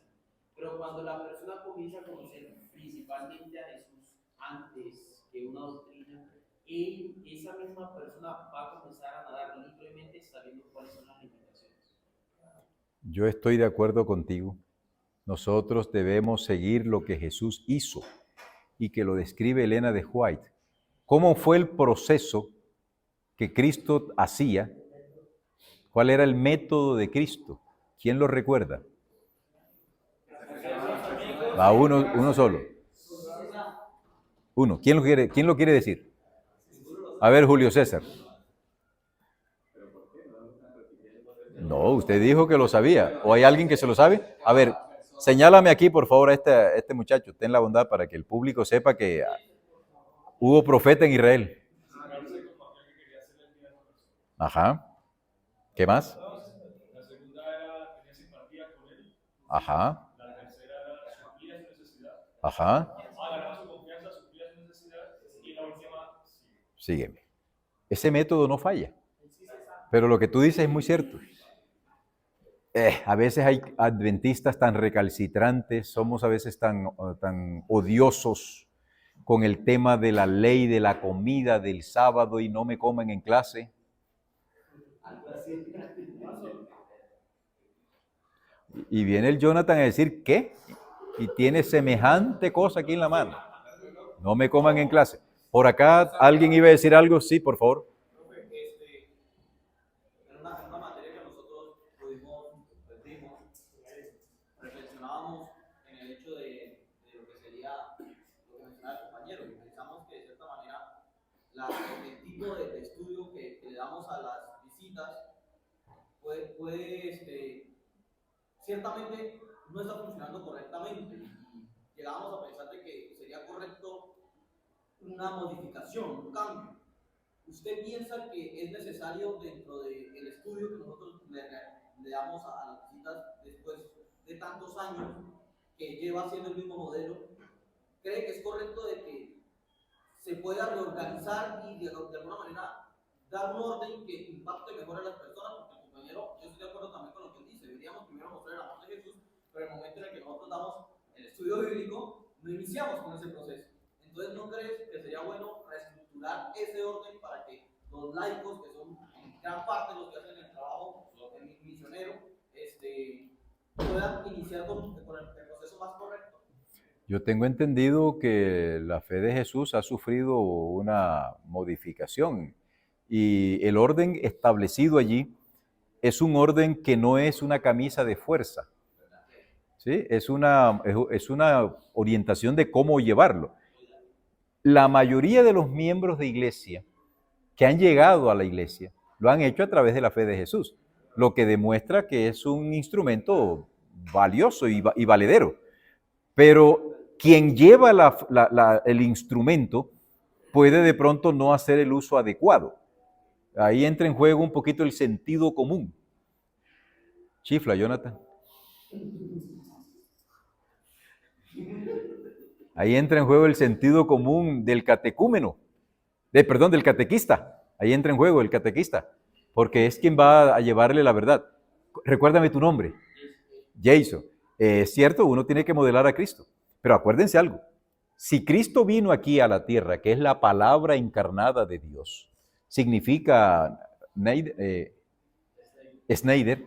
Pero cuando la persona comienza a conocer principalmente a Jesús antes que una doctrina, esa misma persona va a comenzar a nadar libremente sabiendo cuáles son las limitaciones. Yo estoy de acuerdo contigo. Nosotros debemos seguir lo que Jesús hizo y que lo describe Elena de White. ¿Cómo fue el proceso que Cristo hacía? ¿Cuál era el método de Cristo? ¿Quién lo recuerda? Va uno solo. Uno. ¿Quién lo quiere decir? A ver, Julio César. No, usted dijo que lo sabía. ¿O hay alguien que se lo sabe? A ver, señálame aquí, por favor, a este muchacho. Ten la bondad para que el público sepa que hubo profeta en Israel. Ajá. ¿Qué más? La segunda era tenía simpatía con él. Ajá. La tercera era suplía su necesidad. Ajá. Ganaba su confianza, suplía su necesidad. Y la última, Sígueme. Ese método no falla. Pero lo que tú dices es muy cierto. A veces hay adventistas tan recalcitrantes, somos a veces tan odiosos con el tema de la ley, de la comida, del sábado y no me comen en clase. Y viene el Jonathan a decir, ¿qué? Y tiene semejante cosa aquí en la mano. No me coman en clase. Por acá, ¿alguien iba a decir algo? Sí, por favor. En una materia que nosotros reflexionábamos en el hecho de lo que sería lo que mencionaba el compañero. Pensamos que de cierta manera el tipo de estudio que le damos a las visitas puede ciertamente no está funcionando correctamente. Y llegábamos a pensar de que sería correcto una modificación, un cambio. ¿Usted piensa que es necesario dentro del estudio que nosotros le damos a las visitas después de tantos años que lleva siendo el mismo modelo? ¿Cree que es correcto de que se pueda reorganizar y de alguna manera dar un orden que impacte mejor a las personas? Porque el compañero, yo estoy de acuerdo también con lo que él dice, deberíamos primero mostrar el amor de Jesús, pero en el momento en el que nosotros damos el estudio bíblico, no iniciamos con ese proceso. Entonces, ¿no crees que sería bueno reestructurar ese orden para que los laicos, que son en gran parte los que hacen el trabajo, el misionero, puedan iniciar con el proceso más correcto? Yo tengo entendido que la fe de Jesús ha sufrido una modificación y el orden establecido allí es un orden que no es una camisa de fuerza, ¿sí? Es una orientación de cómo llevarlo. La mayoría de los miembros de iglesia que han llegado a la iglesia lo han hecho a través de la fe de Jesús, lo que demuestra que es un instrumento valioso y valedero. Pero quien lleva el instrumento puede de pronto no hacer el uso adecuado. Ahí entra en juego un poquito el sentido común. Chifla, Jonathan. Ahí entra en juego el sentido común del catecúmeno, del catequista. Ahí entra en juego el catequista, porque es quien va a llevarle la verdad. Recuérdame tu nombre. Jason. Es cierto, uno tiene que modelar a Cristo. Pero acuérdense algo. Si Cristo vino aquí a la tierra, que es la palabra encarnada de Dios, significa Snyder,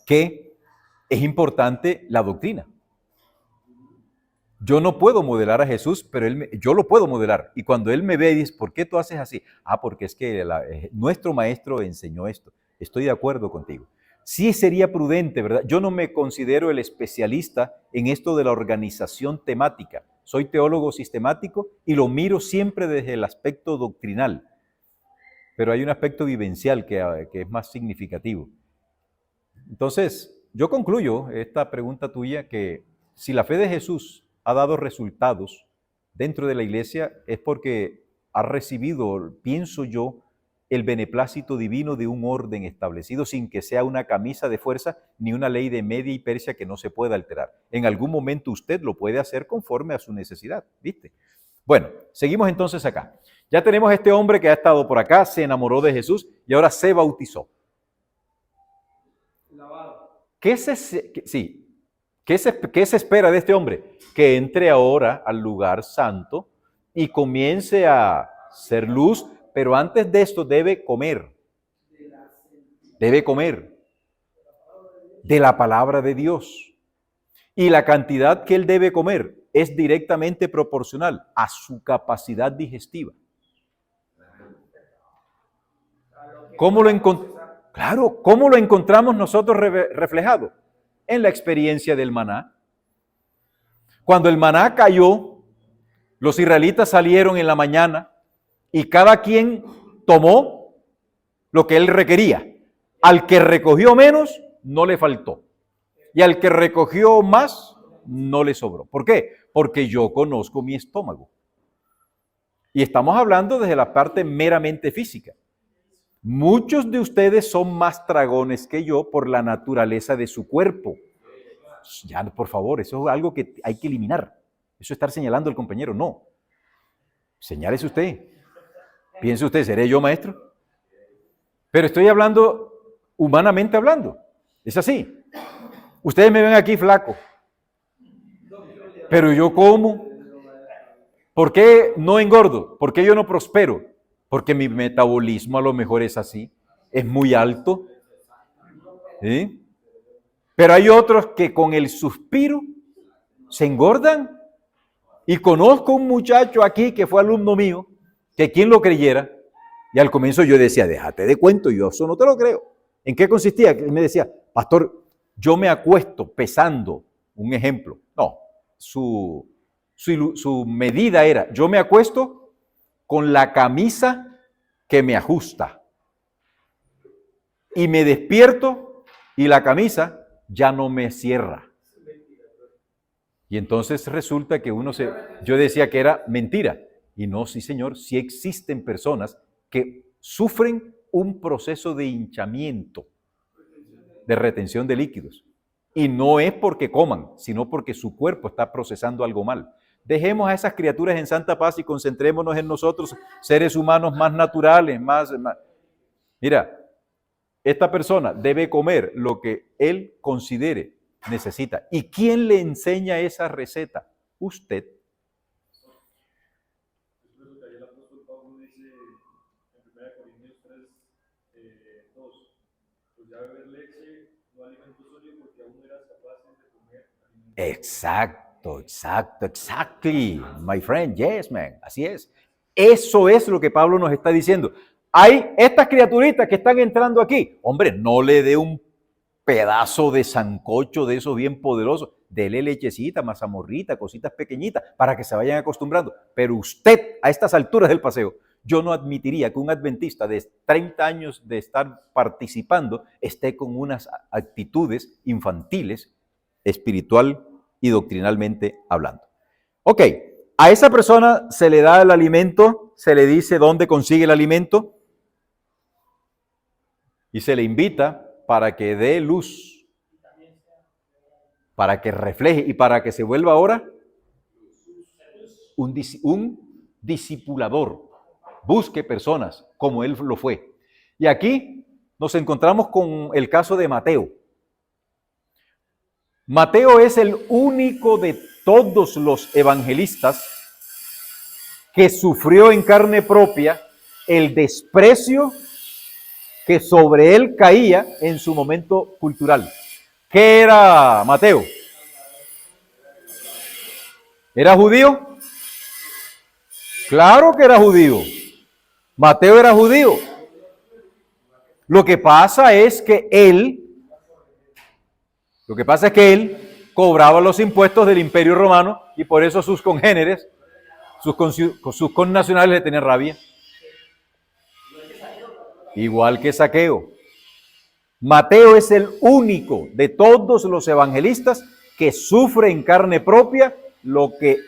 que es importante la doctrina. Yo no puedo modelar a Jesús, pero yo lo puedo modelar. Y cuando Él me ve y dice, ¿por qué tú haces así? Porque es que nuestro maestro enseñó esto. Estoy de acuerdo contigo. Sí sería prudente, ¿verdad? Yo no me considero el especialista en esto de la organización temática. Soy teólogo sistemático y lo miro siempre desde el aspecto doctrinal. Pero hay un aspecto vivencial que es más significativo. Entonces, yo concluyo esta pregunta tuya que si la fe de Jesús ha dado resultados dentro de la iglesia es porque ha recibido, pienso yo, el beneplácito divino de un orden establecido sin que sea una camisa de fuerza ni una ley de Media y Persia que no se pueda alterar. En algún momento usted lo puede hacer conforme a su necesidad, ¿viste? Bueno, seguimos entonces acá. Ya tenemos a este hombre que ha estado por acá, se enamoró de Jesús y ahora se bautizó. ¿Qué se espera de este hombre? Que entre ahora al lugar santo y comience a ser luz, pero antes de esto debe comer. Debe comer de la palabra de Dios. Y la cantidad que él debe comer es directamente proporcional a su capacidad digestiva. ¿Cómo lo encontramos nosotros reflejado? En la experiencia del maná. Cuando el maná cayó, los israelitas salieron en la mañana y cada quien tomó lo que él requería. Al que recogió menos, no le faltó. Y al que recogió más, no le sobró. ¿Por qué? Porque yo conozco mi estómago. Y estamos hablando desde la parte meramente física. Muchos de ustedes son más tragones que yo por la naturaleza de su cuerpo. Ya, por favor, eso es algo que hay que eliminar. Eso es estar señalando al compañero, no. Señálese usted. Piense usted, ¿seré yo maestro? Pero estoy hablando, humanamente hablando. Es así. Ustedes me ven aquí flaco. Pero yo como. ¿Por qué no engordo? ¿Por qué yo no prospero? Porque mi metabolismo a lo mejor es así. Es muy alto. ¿Sí? Pero hay otros que con el suspiro se engordan. Y conozco un muchacho aquí que fue alumno mío, que quien lo creyera, y al comienzo yo decía, déjate de cuento, yo eso no te lo creo. ¿En qué consistía? Él me decía, pastor, yo me acuesto pesando, un ejemplo. No, su medida era, yo me acuesto con la camisa que me ajusta. Y me despierto y la camisa ya no me cierra. Y entonces resulta que yo decía que era mentira. Y no, sí señor, sí existen personas que sufren un proceso de hinchamiento, de retención de líquidos. Y no es porque coman, sino porque su cuerpo está procesando algo mal. Dejemos a esas criaturas en santa paz y concentrémonos en nosotros, seres humanos más naturales, más. Mira, esta persona debe comer lo que él considere necesita. ¿Y quién le enseña esa receta? Usted. El apóstol Pablo dice en 1 Corintios 3:2, pues ya beber leche, no alimento sólido, porque aún no eras capaces de comer alimento. Exactly, my friend, yes, man, así es. Eso es lo que Pablo nos está diciendo. Hay estas criaturitas que están entrando aquí. Hombre, no le dé un pedazo de sancocho de esos bien poderosos. Dele lechecita, mazamorrita, cositas pequeñitas para que se vayan acostumbrando. Pero usted, a estas alturas del paseo, yo no admitiría que un adventista de 30 años de estar participando esté con unas actitudes infantiles, espiritual y doctrinalmente hablando. Ok, a esa persona se le da el alimento, se le dice dónde consigue el alimento y se le invita para que dé luz, para que refleje y para que se vuelva ahora un discipulador. Busque personas como él lo fue. Y aquí nos encontramos con el caso de Mateo. Mateo es el único de todos los evangelistas que sufrió en carne propia el desprecio que sobre él caía en su momento cultural. ¿Qué era Mateo? ¿Era judío? Claro que era judío. Mateo era judío. Lo que pasa es que él cobraba los impuestos del Imperio Romano y por eso sus congéneres, sus connacionales le tenían rabia. Igual que Zaqueo. Mateo es el único de todos los evangelistas que sufre en carne propia lo que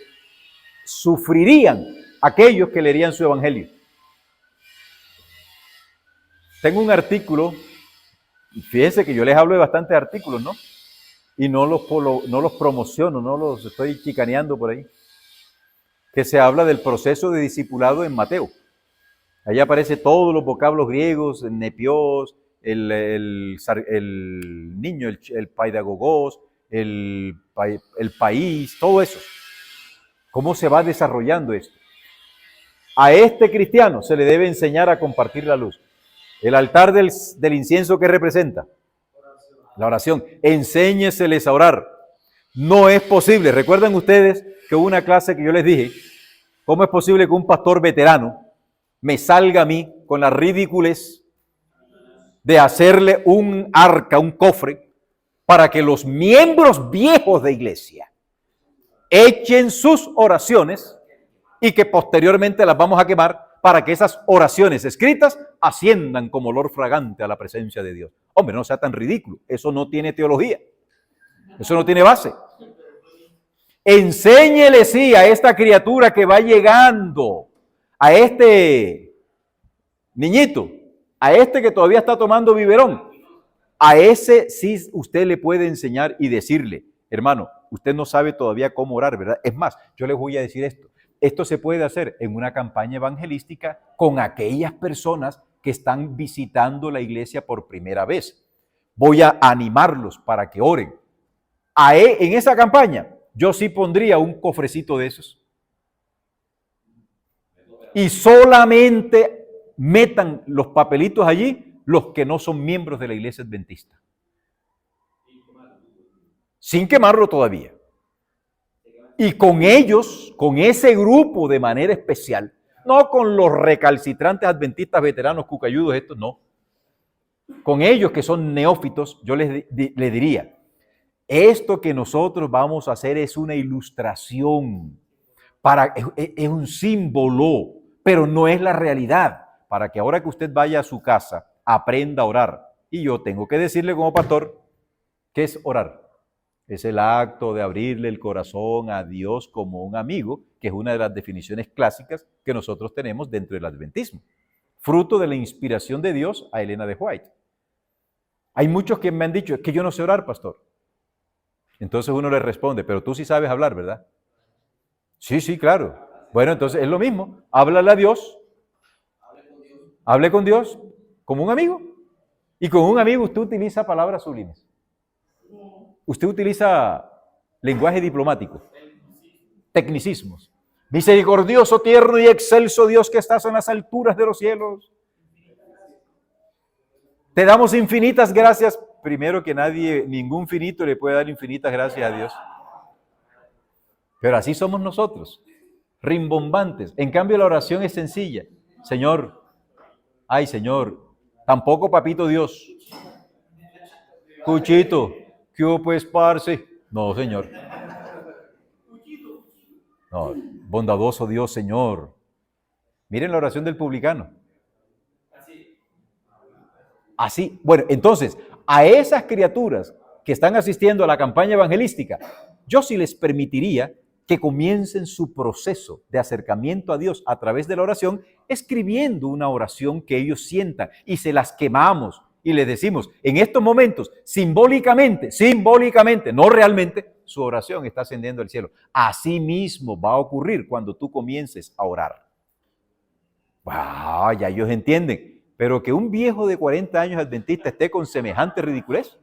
sufrirían aquellos que leerían su evangelio. Tengo un artículo, fíjense que yo les hablo de bastantes artículos, ¿no? Y no los promociono, no los estoy chicaneando por ahí, que se habla del proceso de discipulado en Mateo. Ahí aparece todos los vocablos griegos, el nepios, el niño, el paidagogos, el país, todo eso. ¿Cómo se va desarrollando esto? A este cristiano se le debe enseñar a compartir la luz. El altar del incienso, ¿qué representa? La oración. Enséñeseles a orar. No es posible. ¿Recuerdan ustedes que hubo una clase que yo les dije? ¿Cómo es posible que un pastor veterano me salga a mí con la ridiculez de hacerle un arca, un cofre, para que los miembros viejos de iglesia echen sus oraciones y que posteriormente las vamos a quemar para que esas oraciones escritas asciendan como olor fragante a la presencia de Dios? Hombre, no sea tan ridículo. Eso no tiene teología. Eso no tiene base. Enséñele, sí, a esta criatura que va llegando, a este niñito, a este que todavía está tomando biberón, a ese sí usted le puede enseñar y decirle, hermano, usted no sabe todavía cómo orar, ¿verdad? Es más, yo les voy a decir esto. Esto se puede hacer en una campaña evangelística con aquellas personas que están visitando la iglesia por primera vez. Voy a animarlos para que oren. En esa campaña, yo sí pondría un cofrecito de esos. Y solamente metan los papelitos allí los que no son miembros de la iglesia adventista. Sin quemarlo todavía. Y con ellos, con ese grupo de manera especial, no con los recalcitrantes adventistas veteranos cucayudos estos, no. Con ellos que son neófitos, yo les diría, esto que nosotros vamos a hacer es una ilustración, es un símbolo, pero no es la realidad, para que ahora que usted vaya a su casa, aprenda a orar. Y yo tengo que decirle como pastor, ¿qué es orar? Es el acto de abrirle el corazón a Dios como un amigo, que es una de las definiciones clásicas que nosotros tenemos dentro del adventismo. Fruto de la inspiración de Dios a Elena de White. Hay muchos que me han dicho, es que yo no sé orar, pastor. Entonces uno le responde, pero tú sí sabes hablar, ¿verdad? Sí, claro. Bueno, entonces es lo mismo. Háblale a Dios. Hable con Dios como un amigo. Y con un amigo usted utiliza palabras sublimes. Usted utiliza lenguaje diplomático, tecnicismos. Misericordioso, tierno y excelso Dios que estás en las alturas de los cielos. Te damos infinitas gracias. Primero que nadie, ningún finito le puede dar infinitas gracias a Dios. Pero así somos nosotros, rimbombantes. En cambio la oración es sencilla. Señor, ay Señor, tampoco papito Dios. Cuchito. ¿Qué hubo pues, parce? No, Señor. No, bondadoso Dios, Señor. Miren la oración del publicano. Así. Bueno, entonces, a esas criaturas que están asistiendo a la campaña evangelística, yo sí les permitiría que comiencen su proceso de acercamiento a Dios a través de la oración, escribiendo una oración que ellos sientan y se las quemamos. Y les decimos, en estos momentos, simbólicamente, no realmente, su oración está ascendiendo al cielo. Así mismo va a ocurrir cuando tú comiences a orar. Ya ellos entienden. Pero que un viejo de 40 años adventista esté con semejante ridiculez,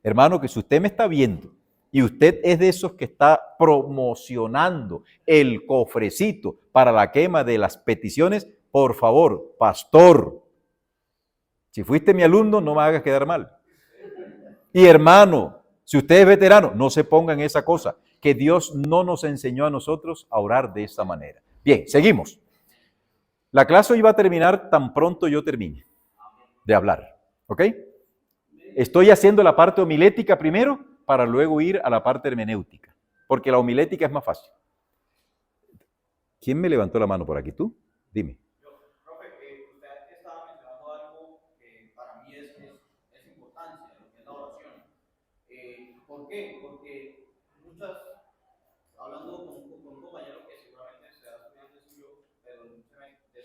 hermano, que si usted me está viendo y usted es de esos que está promocionando el cofrecito para la quema de las peticiones, por favor, pastor, si fuiste mi alumno, no me hagas quedar mal. Y hermano, si usted es veterano, no se ponga en esa cosa, que Dios no nos enseñó a nosotros a orar de esta manera. Bien, seguimos. La clase iba a terminar tan pronto yo termine de hablar, ¿ok? Estoy haciendo la parte homilética primero para luego ir a la parte hermenéutica, porque la homilética es más fácil. ¿Quién me levantó la mano por aquí? ¿Tú? Dime. Profe, usted estaba mencionando algo que para mí es importancia, lo que es la oración. ¿Por qué? Porque hablando con un compañero que seguramente será estudiante suyo, pero de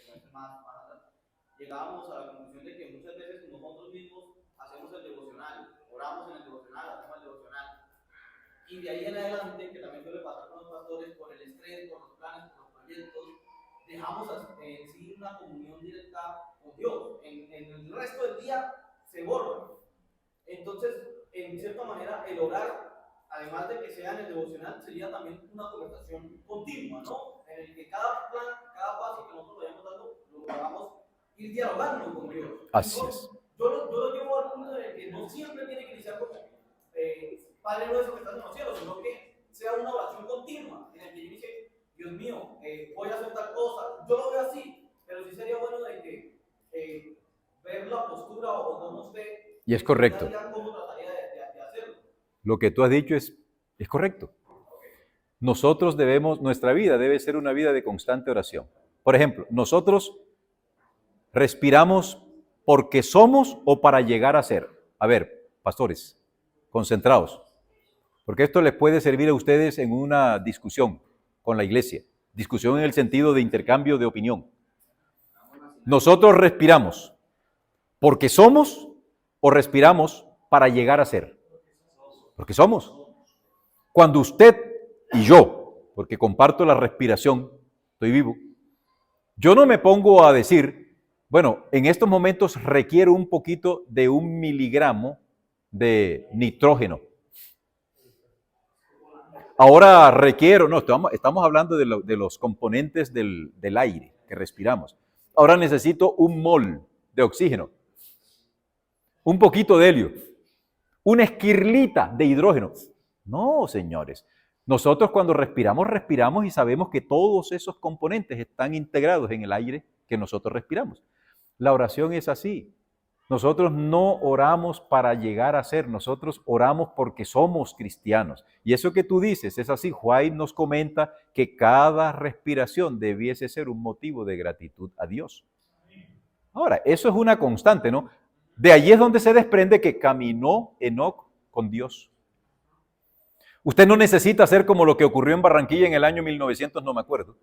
semestre más atrás, llegábamos a la conclusión de que muchas veces nosotros mismos hacemos el devocional, oramos en el devocional, hacemos el devocional, y de ahí en adelante, que también suele pasar con los pastores, por el estrés, por los planes, por los proyectos, dejamos seguir una comunión directa con Dios. En el resto del día se borra. Entonces, en cierta manera, el orar, además de que sea en el devocional, sería también una conversación continua, ¿no? En el que cada plan, cada paso que nosotros vayamos dando, lo hagamos ir dialogando con Dios. Así Entonces, es. yo lo llevo al punto de que no siempre tiene que iniciar como Padre nuestro que estás en los cielos, sino que sea una oración continua, en el que yo inicie, Dios mío, voy a hacer tal cosa. Yo lo veo así, pero sí sería bueno de que ver la postura o cómo usted... Y es correcto. Cómo trataría de hacerlo. Lo que tú has dicho es correcto. Nosotros nuestra vida debe ser una vida de constante oración. Por ejemplo, nosotros respiramos porque somos o para llegar a ser. A ver, pastores, concentrados, porque esto les puede servir a ustedes en una discusión con la iglesia. Discusión en el sentido de intercambio de opinión. Nosotros respiramos porque somos o respiramos para llegar a ser. Porque somos. Cuando usted y yo, porque comparto la respiración, estoy vivo, yo no me pongo a decir, bueno, en estos momentos requiero un poquito de 1 miligramo de nitrógeno. Ahora requiero, no, estamos hablando de los componentes del aire que respiramos. Ahora necesito 1 mol de oxígeno, un poquito de helio, una esquirlita de hidrógeno. No, señores. Nosotros cuando respiramos y sabemos que todos esos componentes están integrados en el aire que nosotros respiramos. La oración es así. Nosotros no oramos para llegar a ser, nosotros oramos porque somos cristianos. Y eso que tú dices es así. Juan nos comenta que cada respiración debiese ser un motivo de gratitud a Dios. Ahora, eso es una constante, ¿no? De allí es donde se desprende que caminó Enoc con Dios. Usted no necesita hacer como lo que ocurrió en Barranquilla en el año 1900, no me acuerdo.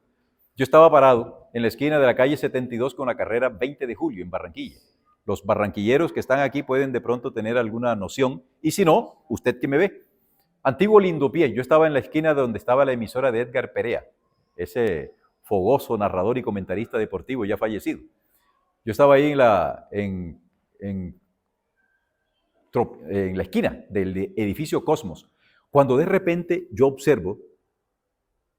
Yo estaba parado en la esquina de la calle 72 con la carrera 20 de julio en Barranquilla. Los barranquilleros que están aquí pueden de pronto tener alguna noción, y si no, usted que me ve. Antiguo Lindopié, yo estaba en la esquina donde estaba la emisora de Edgar Perea, ese fogoso narrador y comentarista deportivo ya fallecido. Yo estaba ahí en la esquina del edificio Cosmos, cuando de repente yo observo,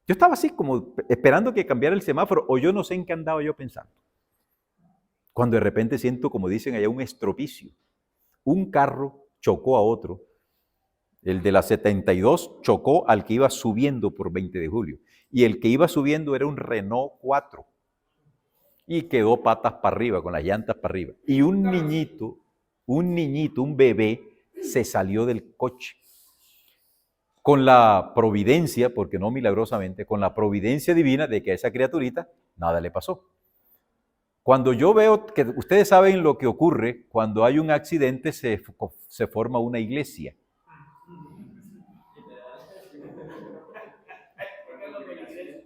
yo estaba así como esperando que cambiara el semáforo, o yo no sé en qué andaba yo pensando. Cuando de repente siento, como dicen allá, un estropicio. Un carro chocó a otro. El de la 72 chocó al que iba subiendo por 20 de julio. Y el que iba subiendo era un Renault 4. Y quedó patas para arriba, con las llantas para arriba. Y un niñito, un bebé, se salió del coche. Con la providencia, porque no milagrosamente, con la providencia divina de que a esa criaturita nada le pasó. Cuando yo veo que ustedes saben lo que ocurre cuando hay un accidente, se forma una iglesia.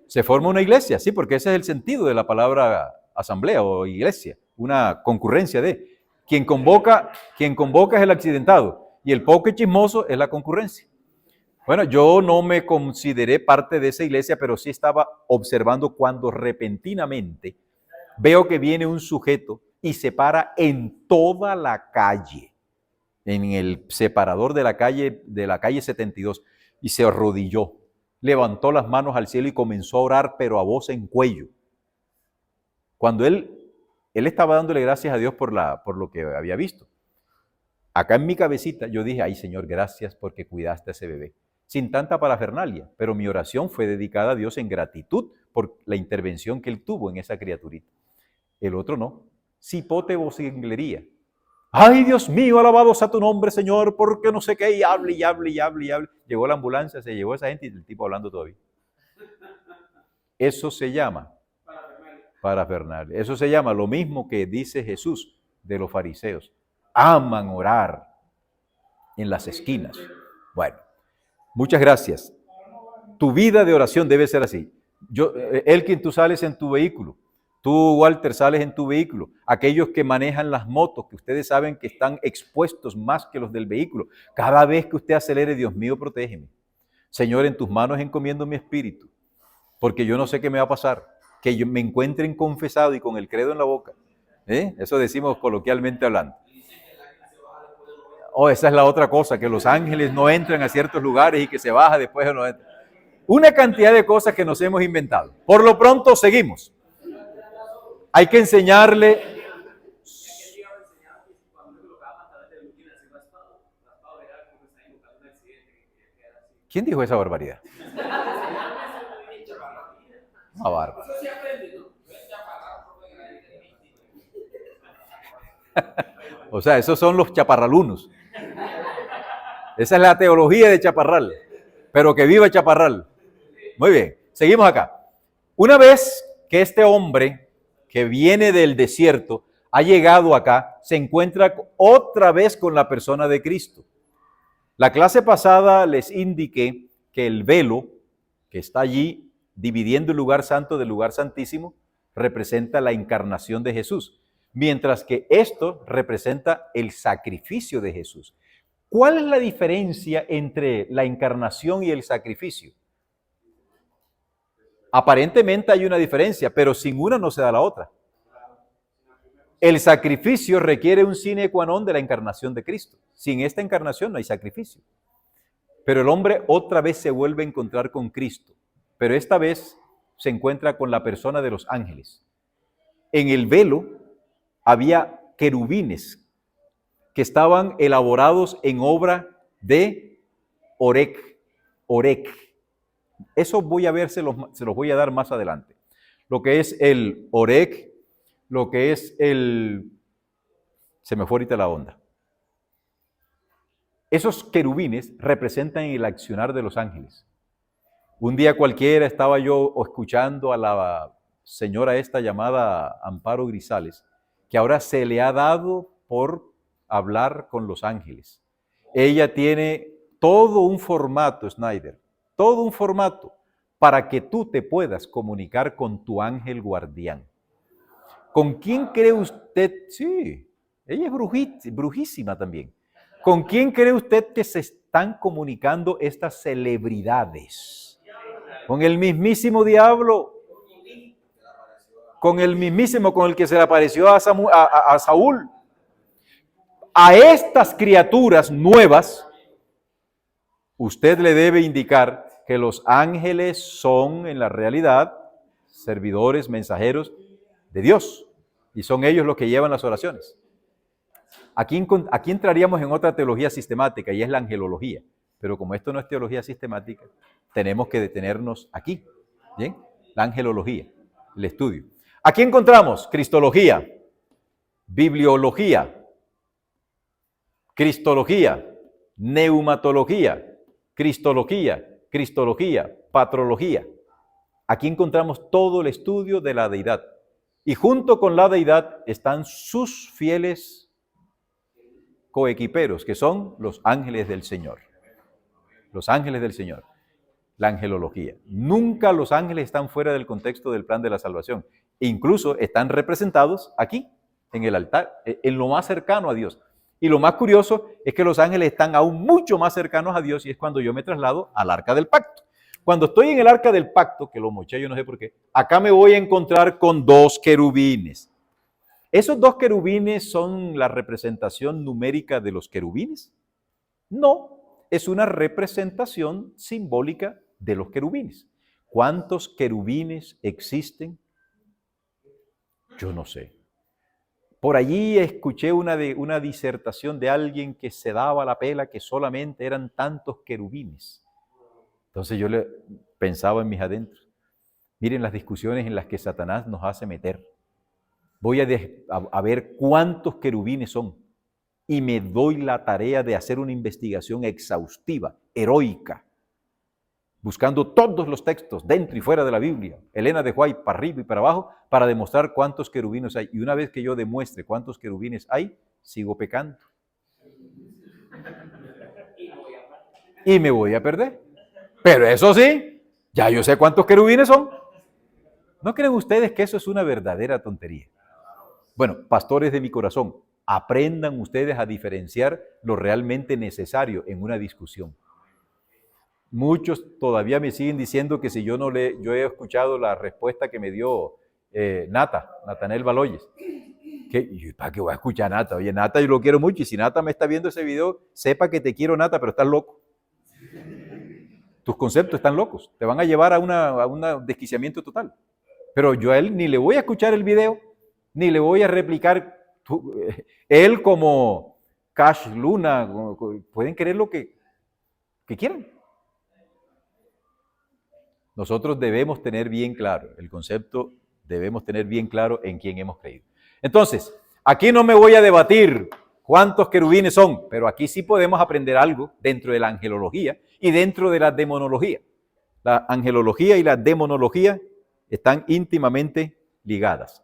Se forma una iglesia, sí, porque ese es el sentido de la palabra asamblea o iglesia, una concurrencia de. Quien convoca es el accidentado y el poco chismoso es la concurrencia. Bueno, yo no me consideré parte de esa iglesia, pero sí estaba observando cuando repentinamente veo que viene un sujeto y se para en toda la calle, en el separador de la calle 72. y se arrodilló, levantó las manos al cielo y comenzó a orar, pero a voz en cuello. Cuando él estaba dándole gracias a Dios por lo que había visto. Acá en mi cabecita yo dije, ay Señor, gracias porque cuidaste a ese bebé. Sin tanta parafernalia, pero mi oración fue dedicada a Dios en gratitud por la intervención que él tuvo en esa criaturita. El otro no, cipote vocinglería. Ay, Dios mío, alabado sea tu nombre, Señor, porque no sé qué, y hable, y hable, y hable, y hable. Llegó la ambulancia, se llevó a esa gente y el tipo hablando todavía. Eso se llama parafernalia. Eso se llama lo mismo que dice Jesús de los fariseos. Aman orar en las esquinas. Bueno, muchas gracias. Tu vida de oración debe ser así. Elkin, tú sales en tu vehículo. Tú, Walter, sales en tu vehículo. Aquellos que manejan las motos, que ustedes saben que están expuestos más que los del vehículo. Cada vez que usted acelere, Dios mío, protégeme. Señor, en tus manos encomiendo mi espíritu, porque yo no sé qué me va a pasar. Que yo me encuentren confesado y con el credo en la boca. Eso decimos coloquialmente hablando. Oh, esa es la otra cosa, que los ángeles no entran a ciertos lugares y que se baja después de no entrar. Una cantidad de cosas que nos hemos inventado. Por lo pronto, seguimos. Hay que enseñarle. ¿Quién dijo esa barbaridad? Una barba. O sea, esos son los chaparralunos. Esa es la teología de Chaparral. Pero que viva Chaparral. Muy bien, seguimos acá. Una vez que este hombre que viene del desierto ha llegado acá, se encuentra otra vez con la persona de Cristo. La clase pasada les indiqué que el velo que está allí dividiendo el lugar santo del lugar santísimo representa la encarnación de Jesús, mientras que esto representa el sacrificio de Jesús. ¿Cuál es la diferencia entre la encarnación y el sacrificio? Aparentemente hay una diferencia, pero sin una no se da la otra. El sacrificio requiere un sine qua non de la encarnación de Cristo. Sin esta encarnación no hay sacrificio. Pero el hombre otra vez se vuelve a encontrar con Cristo, pero esta vez se encuentra con la persona de los ángeles. En el velo había querubines que estaban elaborados en obra de orec. Eso voy a ver, se los voy a dar más adelante. Lo que es el orec, lo que es se me fue ahorita la onda. Esos querubines representan el accionar de los ángeles. Un día cualquiera estaba yo escuchando a la señora esta llamada Amparo Grisales, que ahora se le ha dado por hablar con los ángeles. Ella tiene todo un formato, Snyder, todo un formato para que tú te puedas comunicar con tu ángel guardián. ¿Con quién cree usted? Sí, ella es brujísima también. ¿Con quién cree usted que se están comunicando estas celebridades? Con el mismísimo diablo, con el mismísimo con el que se le apareció a Saúl. A estas criaturas nuevas, usted le debe indicar que los ángeles son en la realidad servidores, mensajeros de Dios, y son ellos los que llevan las oraciones. Aquí entraríamos en otra teología sistemática, y es la angelología, pero como esto no es teología sistemática, tenemos que detenernos aquí, ¿bien? La angelología, el estudio. Aquí encontramos cristología, bibliología, cristología, neumatología, cristología, patrología. Aquí encontramos todo el estudio de la deidad. Y junto con la deidad están sus fieles coequiperos, que son los ángeles del Señor. Los ángeles del Señor. La angelología. Nunca los ángeles están fuera del contexto del plan de la salvación. Incluso están representados aquí, en el altar, en lo más cercano a Dios. Y lo más curioso es que los ángeles están aún mucho más cercanos a Dios, y es cuando yo me traslado al arca del pacto. Cuando estoy en el arca del pacto, que lo moché yo no sé por qué, acá me voy a encontrar con dos querubines. ¿Esos dos querubines son la representación numérica de los querubines? No, es una representación simbólica de los querubines. ¿Cuántos querubines existen? Yo no sé. Por allí escuché una disertación de alguien que se daba la pela que solamente eran tantos querubines. Entonces yo pensaba en mis adentros. Miren las discusiones en las que Satanás nos hace meter. Voy a ver cuántos querubines son y me doy la tarea de hacer una investigación exhaustiva, heroica, buscando todos los textos dentro y fuera de la Biblia, Elena de White para arriba y para abajo, para demostrar cuántos querubines hay. Y una vez que yo demuestre cuántos querubines hay, sigo pecando. Y me voy a perder. Pero eso sí, ya yo sé cuántos querubines son. ¿No creen ustedes que eso es una verdadera tontería? Bueno, pastores de mi corazón, aprendan ustedes a diferenciar lo realmente necesario en una discusión. Muchos todavía me siguen diciendo que si yo yo he escuchado la respuesta que me dio Natanel Baloyes. ¿Para qué voy a escuchar a Nata? Oye, Nata, yo lo quiero mucho y si Nata me está viendo ese video, sepa que te quiero, Nata, pero estás loco. Tus conceptos están locos, te van a llevar a un desquiciamiento total. Pero yo a él ni le voy a escuchar el video, ni le voy a replicar. Él como Cash Luna, pueden creer lo que quieran. Nosotros debemos tener bien claro el concepto, debemos tener bien claro en quién hemos creído. Entonces, aquí no me voy a debatir cuántos querubines son, pero aquí sí podemos aprender algo dentro de la angelología y dentro de la demonología. La angelología y la demonología están íntimamente ligadas,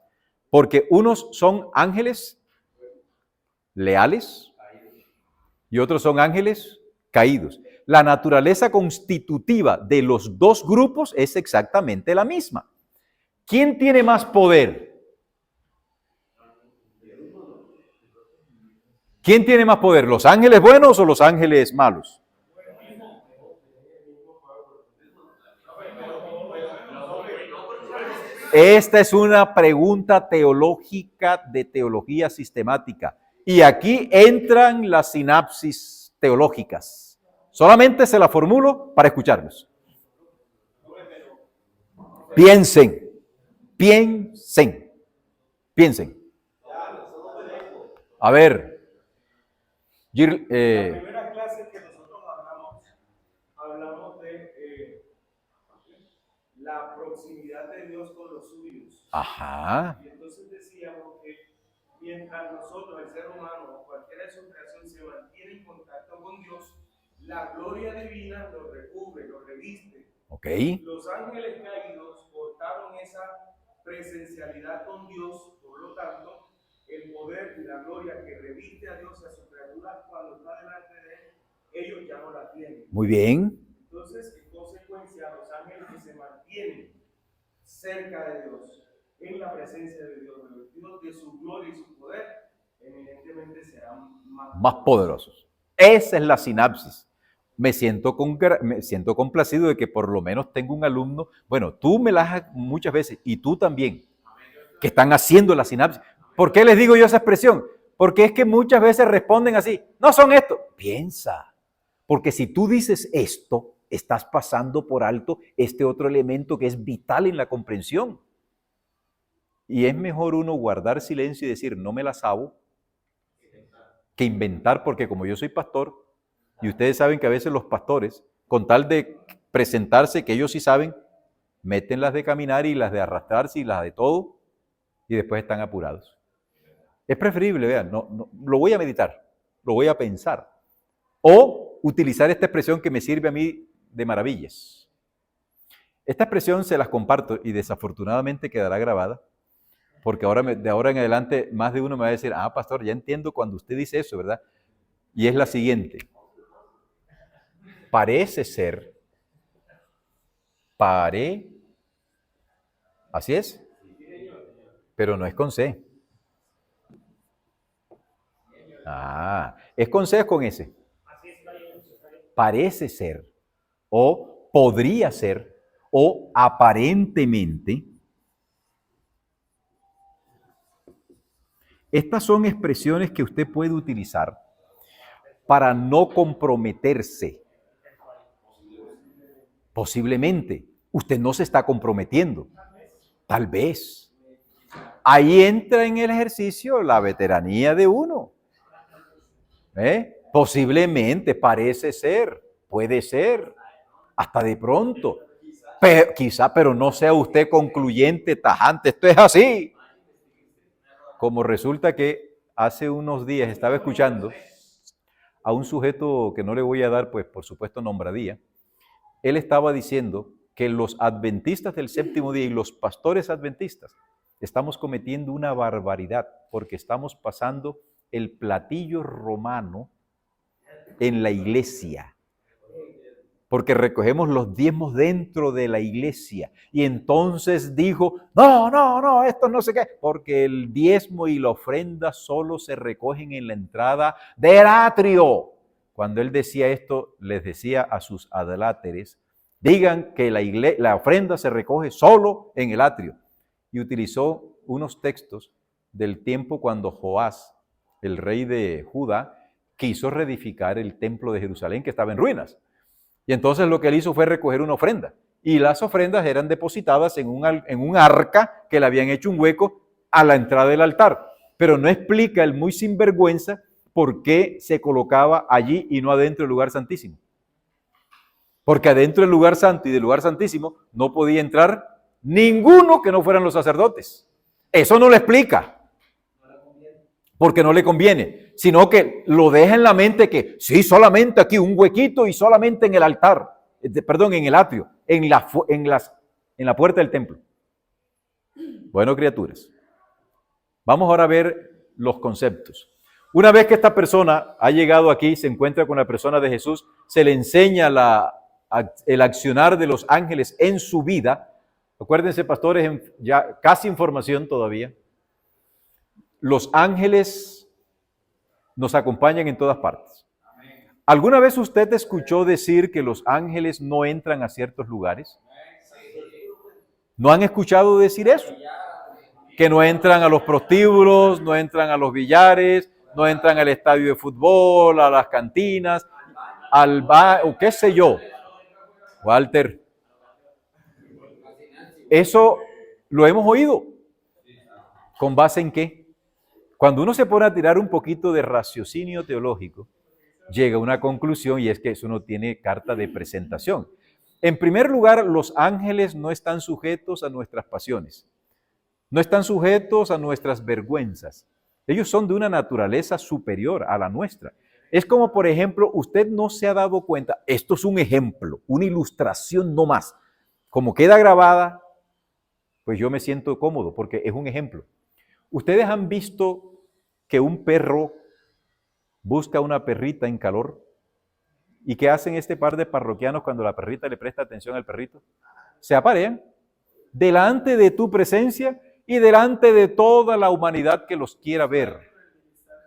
porque unos son ángeles leales y otros son ángeles caídos. La naturaleza constitutiva de los dos grupos es exactamente la misma. ¿Quién tiene más poder? ¿Quién tiene más poder? ¿Los ángeles buenos o los ángeles malos? Esta es una pregunta teológica de teología sistemática. Y aquí entran las sinapsis teológicas. Solamente se la formulo para escucharlos. Piensen, piensen, piensen. A ver. La primera clase que nosotros hablamos de la proximidad de Dios con los suyos. Ajá. Y entonces decíamos que mientras nosotros, el ser humano, cualquiera de su creación, se mantiene en contacto con Dios, la gloria divina lo recubre, lo reviste. Okay. Los ángeles caídos portaron esa presencialidad con Dios, por lo tanto, el poder y la gloria que reviste a Dios y a su criatura cuando está delante de él, ellos ya no la tienen. Muy bien. Entonces, en consecuencia, los ángeles que se mantienen cerca de Dios, en la presencia de Dios, revestidos de su gloria y su poder, evidentemente serán más poderosos. Esa es la sinapsis. Me siento complacido de que por lo menos tengo un alumno, bueno, tú me las has muchas veces y tú también, que están haciendo la sinapsis. ¿Por qué les digo yo esa expresión? Porque es que muchas veces responden así, no son esto. Piensa, porque si tú dices esto, estás pasando por alto este otro elemento que es vital en la comprensión. Y es mejor uno guardar silencio y decir, no me la sabo, que inventar, porque como yo soy pastor, y ustedes saben que a veces los pastores, con tal de presentarse que ellos sí saben, meten las de caminar y las de arrastrarse y las de todo, y después están apurados. Es preferible, vean, no, lo voy a meditar, lo voy a pensar, o utilizar esta expresión que me sirve a mí de maravillas. Esta expresión se las comparto y desafortunadamente quedará grabada, porque de ahora en adelante más de uno me va a decir, pastor, ya entiendo cuando usted dice eso, ¿verdad? Y es la siguiente. Parece ser, así es, pero no es con C. Es con C o con S. Parece ser, o podría ser, o aparentemente. Estas son expresiones que usted puede utilizar para no comprometerse. Posiblemente. Usted no se está comprometiendo. Tal vez. Ahí entra en el ejercicio la veteranía de uno. Posiblemente, parece ser, puede ser, hasta de pronto. Quizá, pero no sea usted concluyente, tajante. Esto es así. Como resulta que hace unos días estaba escuchando a un sujeto que no le voy a dar, pues por supuesto, nombradía. Él estaba diciendo que los adventistas del séptimo día y los pastores adventistas estamos cometiendo una barbaridad porque estamos pasando el platillo romano en la iglesia. Porque recogemos los diezmos dentro de la iglesia. Y entonces dijo, no, esto no sé qué. Porque el diezmo y la ofrenda solo se recogen en la entrada del atrio. Cuando él decía esto, les decía a sus adláteres, digan que la ofrenda se recoge solo en el atrio. Y utilizó unos textos del tiempo cuando Joás, el rey de Judá, quiso reedificar el templo de Jerusalén que estaba en ruinas. Y entonces lo que él hizo fue recoger una ofrenda. Y las ofrendas eran depositadas en un arca que le habían hecho un hueco a la entrada del altar. Pero no explica el muy sinvergüenza por qué se colocaba allí y no adentro del lugar santísimo. Porque adentro del lugar santo y del lugar santísimo no podía entrar ninguno que no fueran los sacerdotes. Eso no lo explica. Porque no le conviene, sino que lo deja en la mente que sí, solamente aquí un huequito y solamente en el altar, en el atrio, en la puerta del templo. Bueno, criaturas, vamos ahora a ver los conceptos. Una vez que esta persona ha llegado aquí, se encuentra con la persona de Jesús, se le enseña el accionar de los ángeles en su vida. Acuérdense, pastores, ya casi información todavía. Los ángeles nos acompañan en todas partes. ¿Alguna vez usted escuchó decir que los ángeles no entran a ciertos lugares? ¿No han escuchado decir eso? Que no entran a los prostíbulos, no entran a los billares, no entran al estadio de fútbol, a las cantinas, al bar, o qué sé yo. Walter, eso lo hemos oído. ¿Con base en qué? Cuando uno se pone a tirar un poquito de raciocinio teológico, llega a una conclusión y es que eso no tiene carta de presentación. En primer lugar, los ángeles no están sujetos a nuestras pasiones, no están sujetos a nuestras vergüenzas. Ellos son de una naturaleza superior a la nuestra. Es como, por ejemplo, usted no se ha dado cuenta, esto es un ejemplo, una ilustración no más. Como queda grabada, pues yo me siento cómodo porque es un ejemplo. Ustedes han visto que un perro busca una perrita en calor. ¿Y qué hacen este par de parroquianos cuando la perrita le presta atención al perrito? Se aparean delante de tu presencia y delante de toda la humanidad que los quiera ver.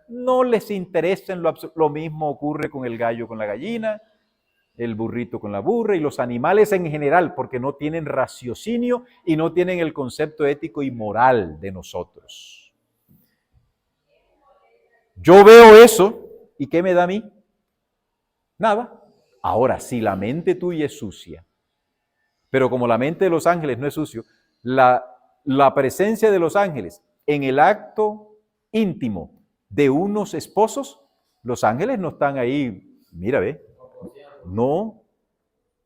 No les interesa en lo mismo ocurre con el gallo con la gallina, el burrito con la burra y los animales en general, porque no tienen raciocinio y no tienen el concepto ético y moral de nosotros. Yo veo eso, ¿y qué me da a mí? Nada. Ahora, si la mente tuya es sucia, pero como la mente de los ángeles no es sucio, la presencia de los ángeles en el acto íntimo de unos esposos, los ángeles no están ahí, mira, ve, no,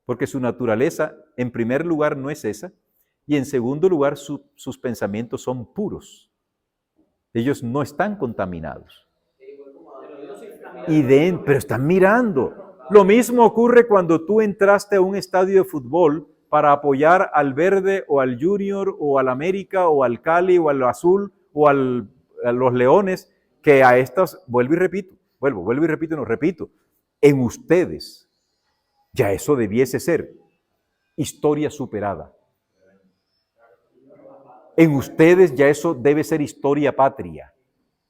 porque su naturaleza, en primer lugar, no es esa, y en segundo lugar, sus pensamientos son puros. Ellos no están contaminados. Pero están mirando. Lo mismo ocurre cuando tú entraste a un estadio de fútbol para apoyar al Verde o al Junior o al América o al Cali o al Azul o a los Leones, que a estas, vuelvo y repito, en ustedes ya eso debiese ser historia superada. En ustedes ya eso debe ser historia patria.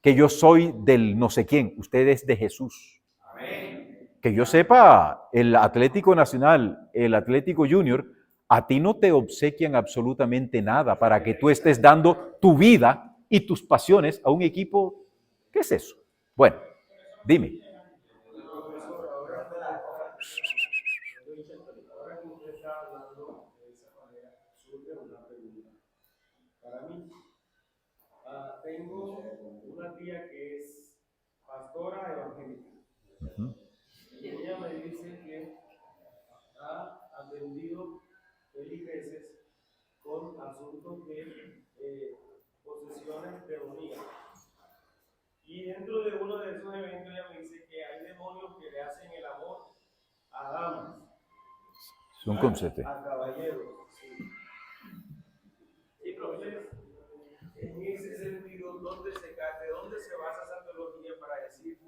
Que yo soy del no sé quién, usted es de Jesús. Amén. Que yo sepa, el Atlético Nacional, el Atlético Junior, a ti no te obsequian absolutamente nada para que tú estés dando tu vida y tus pasiones a un equipo. ¿Qué es eso? Bueno, dime. para mí. Tengo una tía que es pastora evangélica. Y ella me dice que ha atendido feligreses con asuntos de posesiones demoníacas. Y dentro de uno de esos eventos ella me dice que hay demonios que le hacen el amor a damas. Es un concepto. A caballeros. Sí. Entonces, en ese sentido, ¿de dónde se basa esa teología para decir?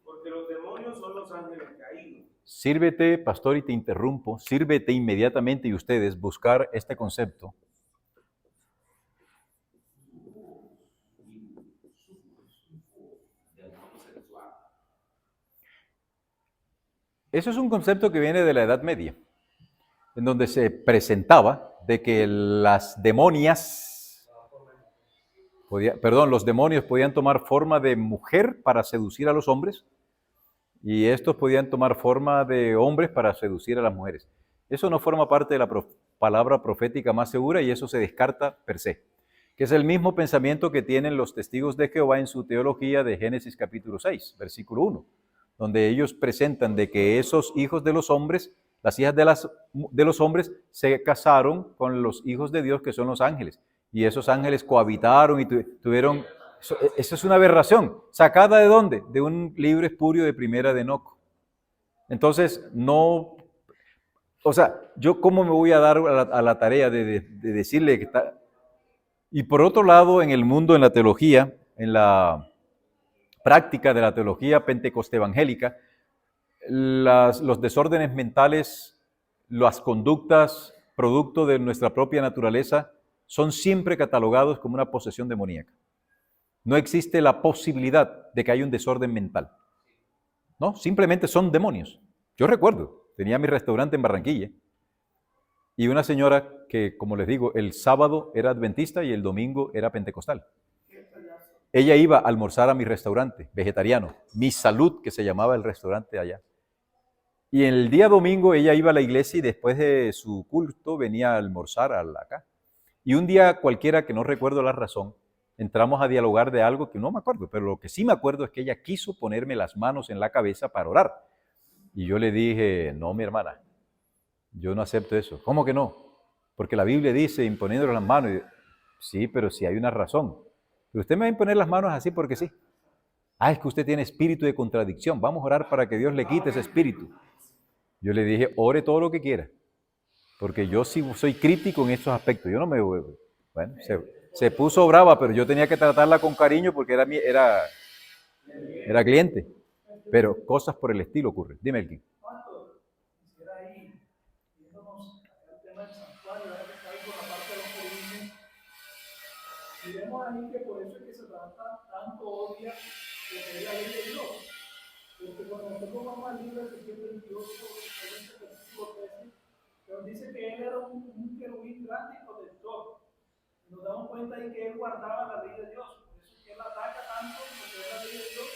Porque los demonios son los ángeles caídos. Sírvete, pastor, y te interrumpo, sírvete inmediatamente y ustedes buscar este concepto. Eso es un concepto que viene de la Edad Media, en donde se presentaba de que las demonias, los demonios podían tomar forma de mujer para seducir a los hombres, y estos podían tomar forma de hombres para seducir a las mujeres. Eso no forma parte de la palabra profética más segura y eso se descarta per se, que es el mismo pensamiento que tienen los testigos de Jehová en su teología de Génesis capítulo 6, versículo 1, donde ellos presentan de que esos hijos de los hombres, las hijas de los hombres, se casaron con los hijos de Dios que son los ángeles, y esos ángeles cohabitaron y tuvieron... Eso es una aberración. ¿Sacada de dónde? De un libro espurio de Primera de Enoc. Entonces, no... O sea, ¿yo cómo me voy a dar a la tarea de decirle que está... Y por otro lado, en el mundo, en la teología, en la práctica de la teología pentecoste evangélica, los desórdenes mentales, las conductas producto de nuestra propia naturaleza, son siempre catalogados como una posesión demoníaca. No existe la posibilidad de que haya un desorden mental. No, simplemente son demonios. Yo recuerdo, tenía mi restaurante en Barranquilla y una señora que, como les digo, el sábado era adventista y el domingo era pentecostal. Ella iba a almorzar a mi restaurante, vegetariano, Mi Salud, que se llamaba el restaurante allá. Y el día domingo ella iba a la iglesia y después de su culto venía a almorzar acá. Y un día cualquiera, que no recuerdo la razón, entramos a dialogar de algo que no me acuerdo, pero lo que sí me acuerdo es que ella quiso ponerme las manos en la cabeza para orar. Y yo le dije, no, mi hermana, yo no acepto eso. ¿Cómo que no? Porque la Biblia dice imponiéndole las manos. Y, sí, pero sí hay una razón. Pero usted me va a imponer las manos así porque sí. Ah, es que usted tiene espíritu de contradicción. Vamos a orar para que Dios le quite ese espíritu. Yo le dije, ore todo lo que quiera. Porque yo sí soy crítico en estos aspectos. Yo no me... Bueno, se puso brava, pero yo tenía que tratarla con cariño porque era cliente. Pero cosas por el estilo ocurren. Dime, Elkin. ¿Cuánto quisiera ahí, viéndonos el tema del santuario, ahora que está ahí por la parte de los querubines, y vemos ahí que por eso es que se trata tanto odia lo que es la ley de Dios? Porque cuando nosotros vamos al libro de Ezequiel 22, versículo 13, nos dice que él era un querubín grande y protector. Nos damos cuenta de que él guardaba la ley de Dios. Por eso es que él ataca tanto lo que es la ley de Dios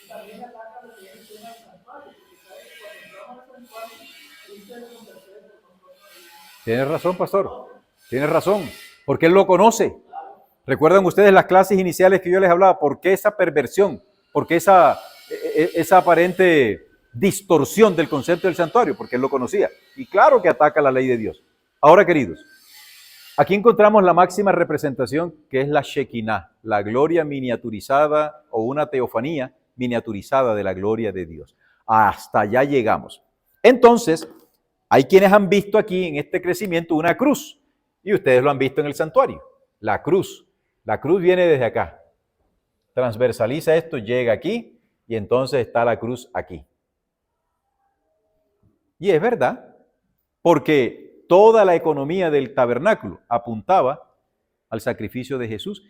y también ataca lo que es el tema del santuario. Porque sabe que cuando entramos al santuario, Cristo es el intercede por nosotros. Tienes razón, pastor. Tienes razón. Porque él lo conoce. ¿Recuerdan ustedes las clases iniciales que yo les hablaba? ¿Por qué esa perversión? ¿Por qué esa aparente distorsión del concepto del santuario? Porque él lo conocía. Y claro que ataca la ley de Dios. Ahora, queridos, aquí encontramos la máxima representación que es la Shekinah, la gloria miniaturizada o una teofanía miniaturizada de la gloria de Dios. Hasta allá llegamos. Entonces, hay quienes han visto aquí en este crecimiento una cruz y ustedes lo han visto en el santuario. La cruz viene desde acá, transversaliza esto, llega aquí y entonces está la cruz aquí. Y es verdad, porque toda la economía del tabernáculo apuntaba al sacrificio de Jesús,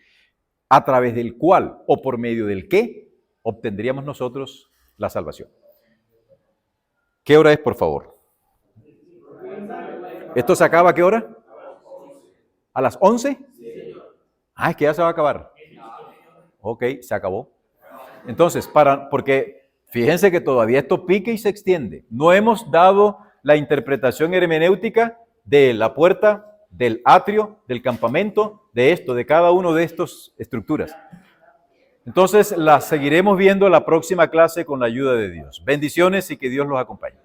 a través del cual o por medio del que obtendríamos nosotros la salvación. ¿Qué hora es, por favor? ¿Esto se acaba a qué hora? ¿A las 11? Ah, es que ya se va a acabar. Ok, se acabó. Entonces, porque fíjense que todavía esto pica y se extiende. No hemos dado la interpretación hermenéutica de la puerta del atrio, del campamento, de esto, de cada uno de estas estructuras. Entonces las seguiremos viendo la próxima clase con la ayuda de Dios. Bendiciones y que Dios los acompañe.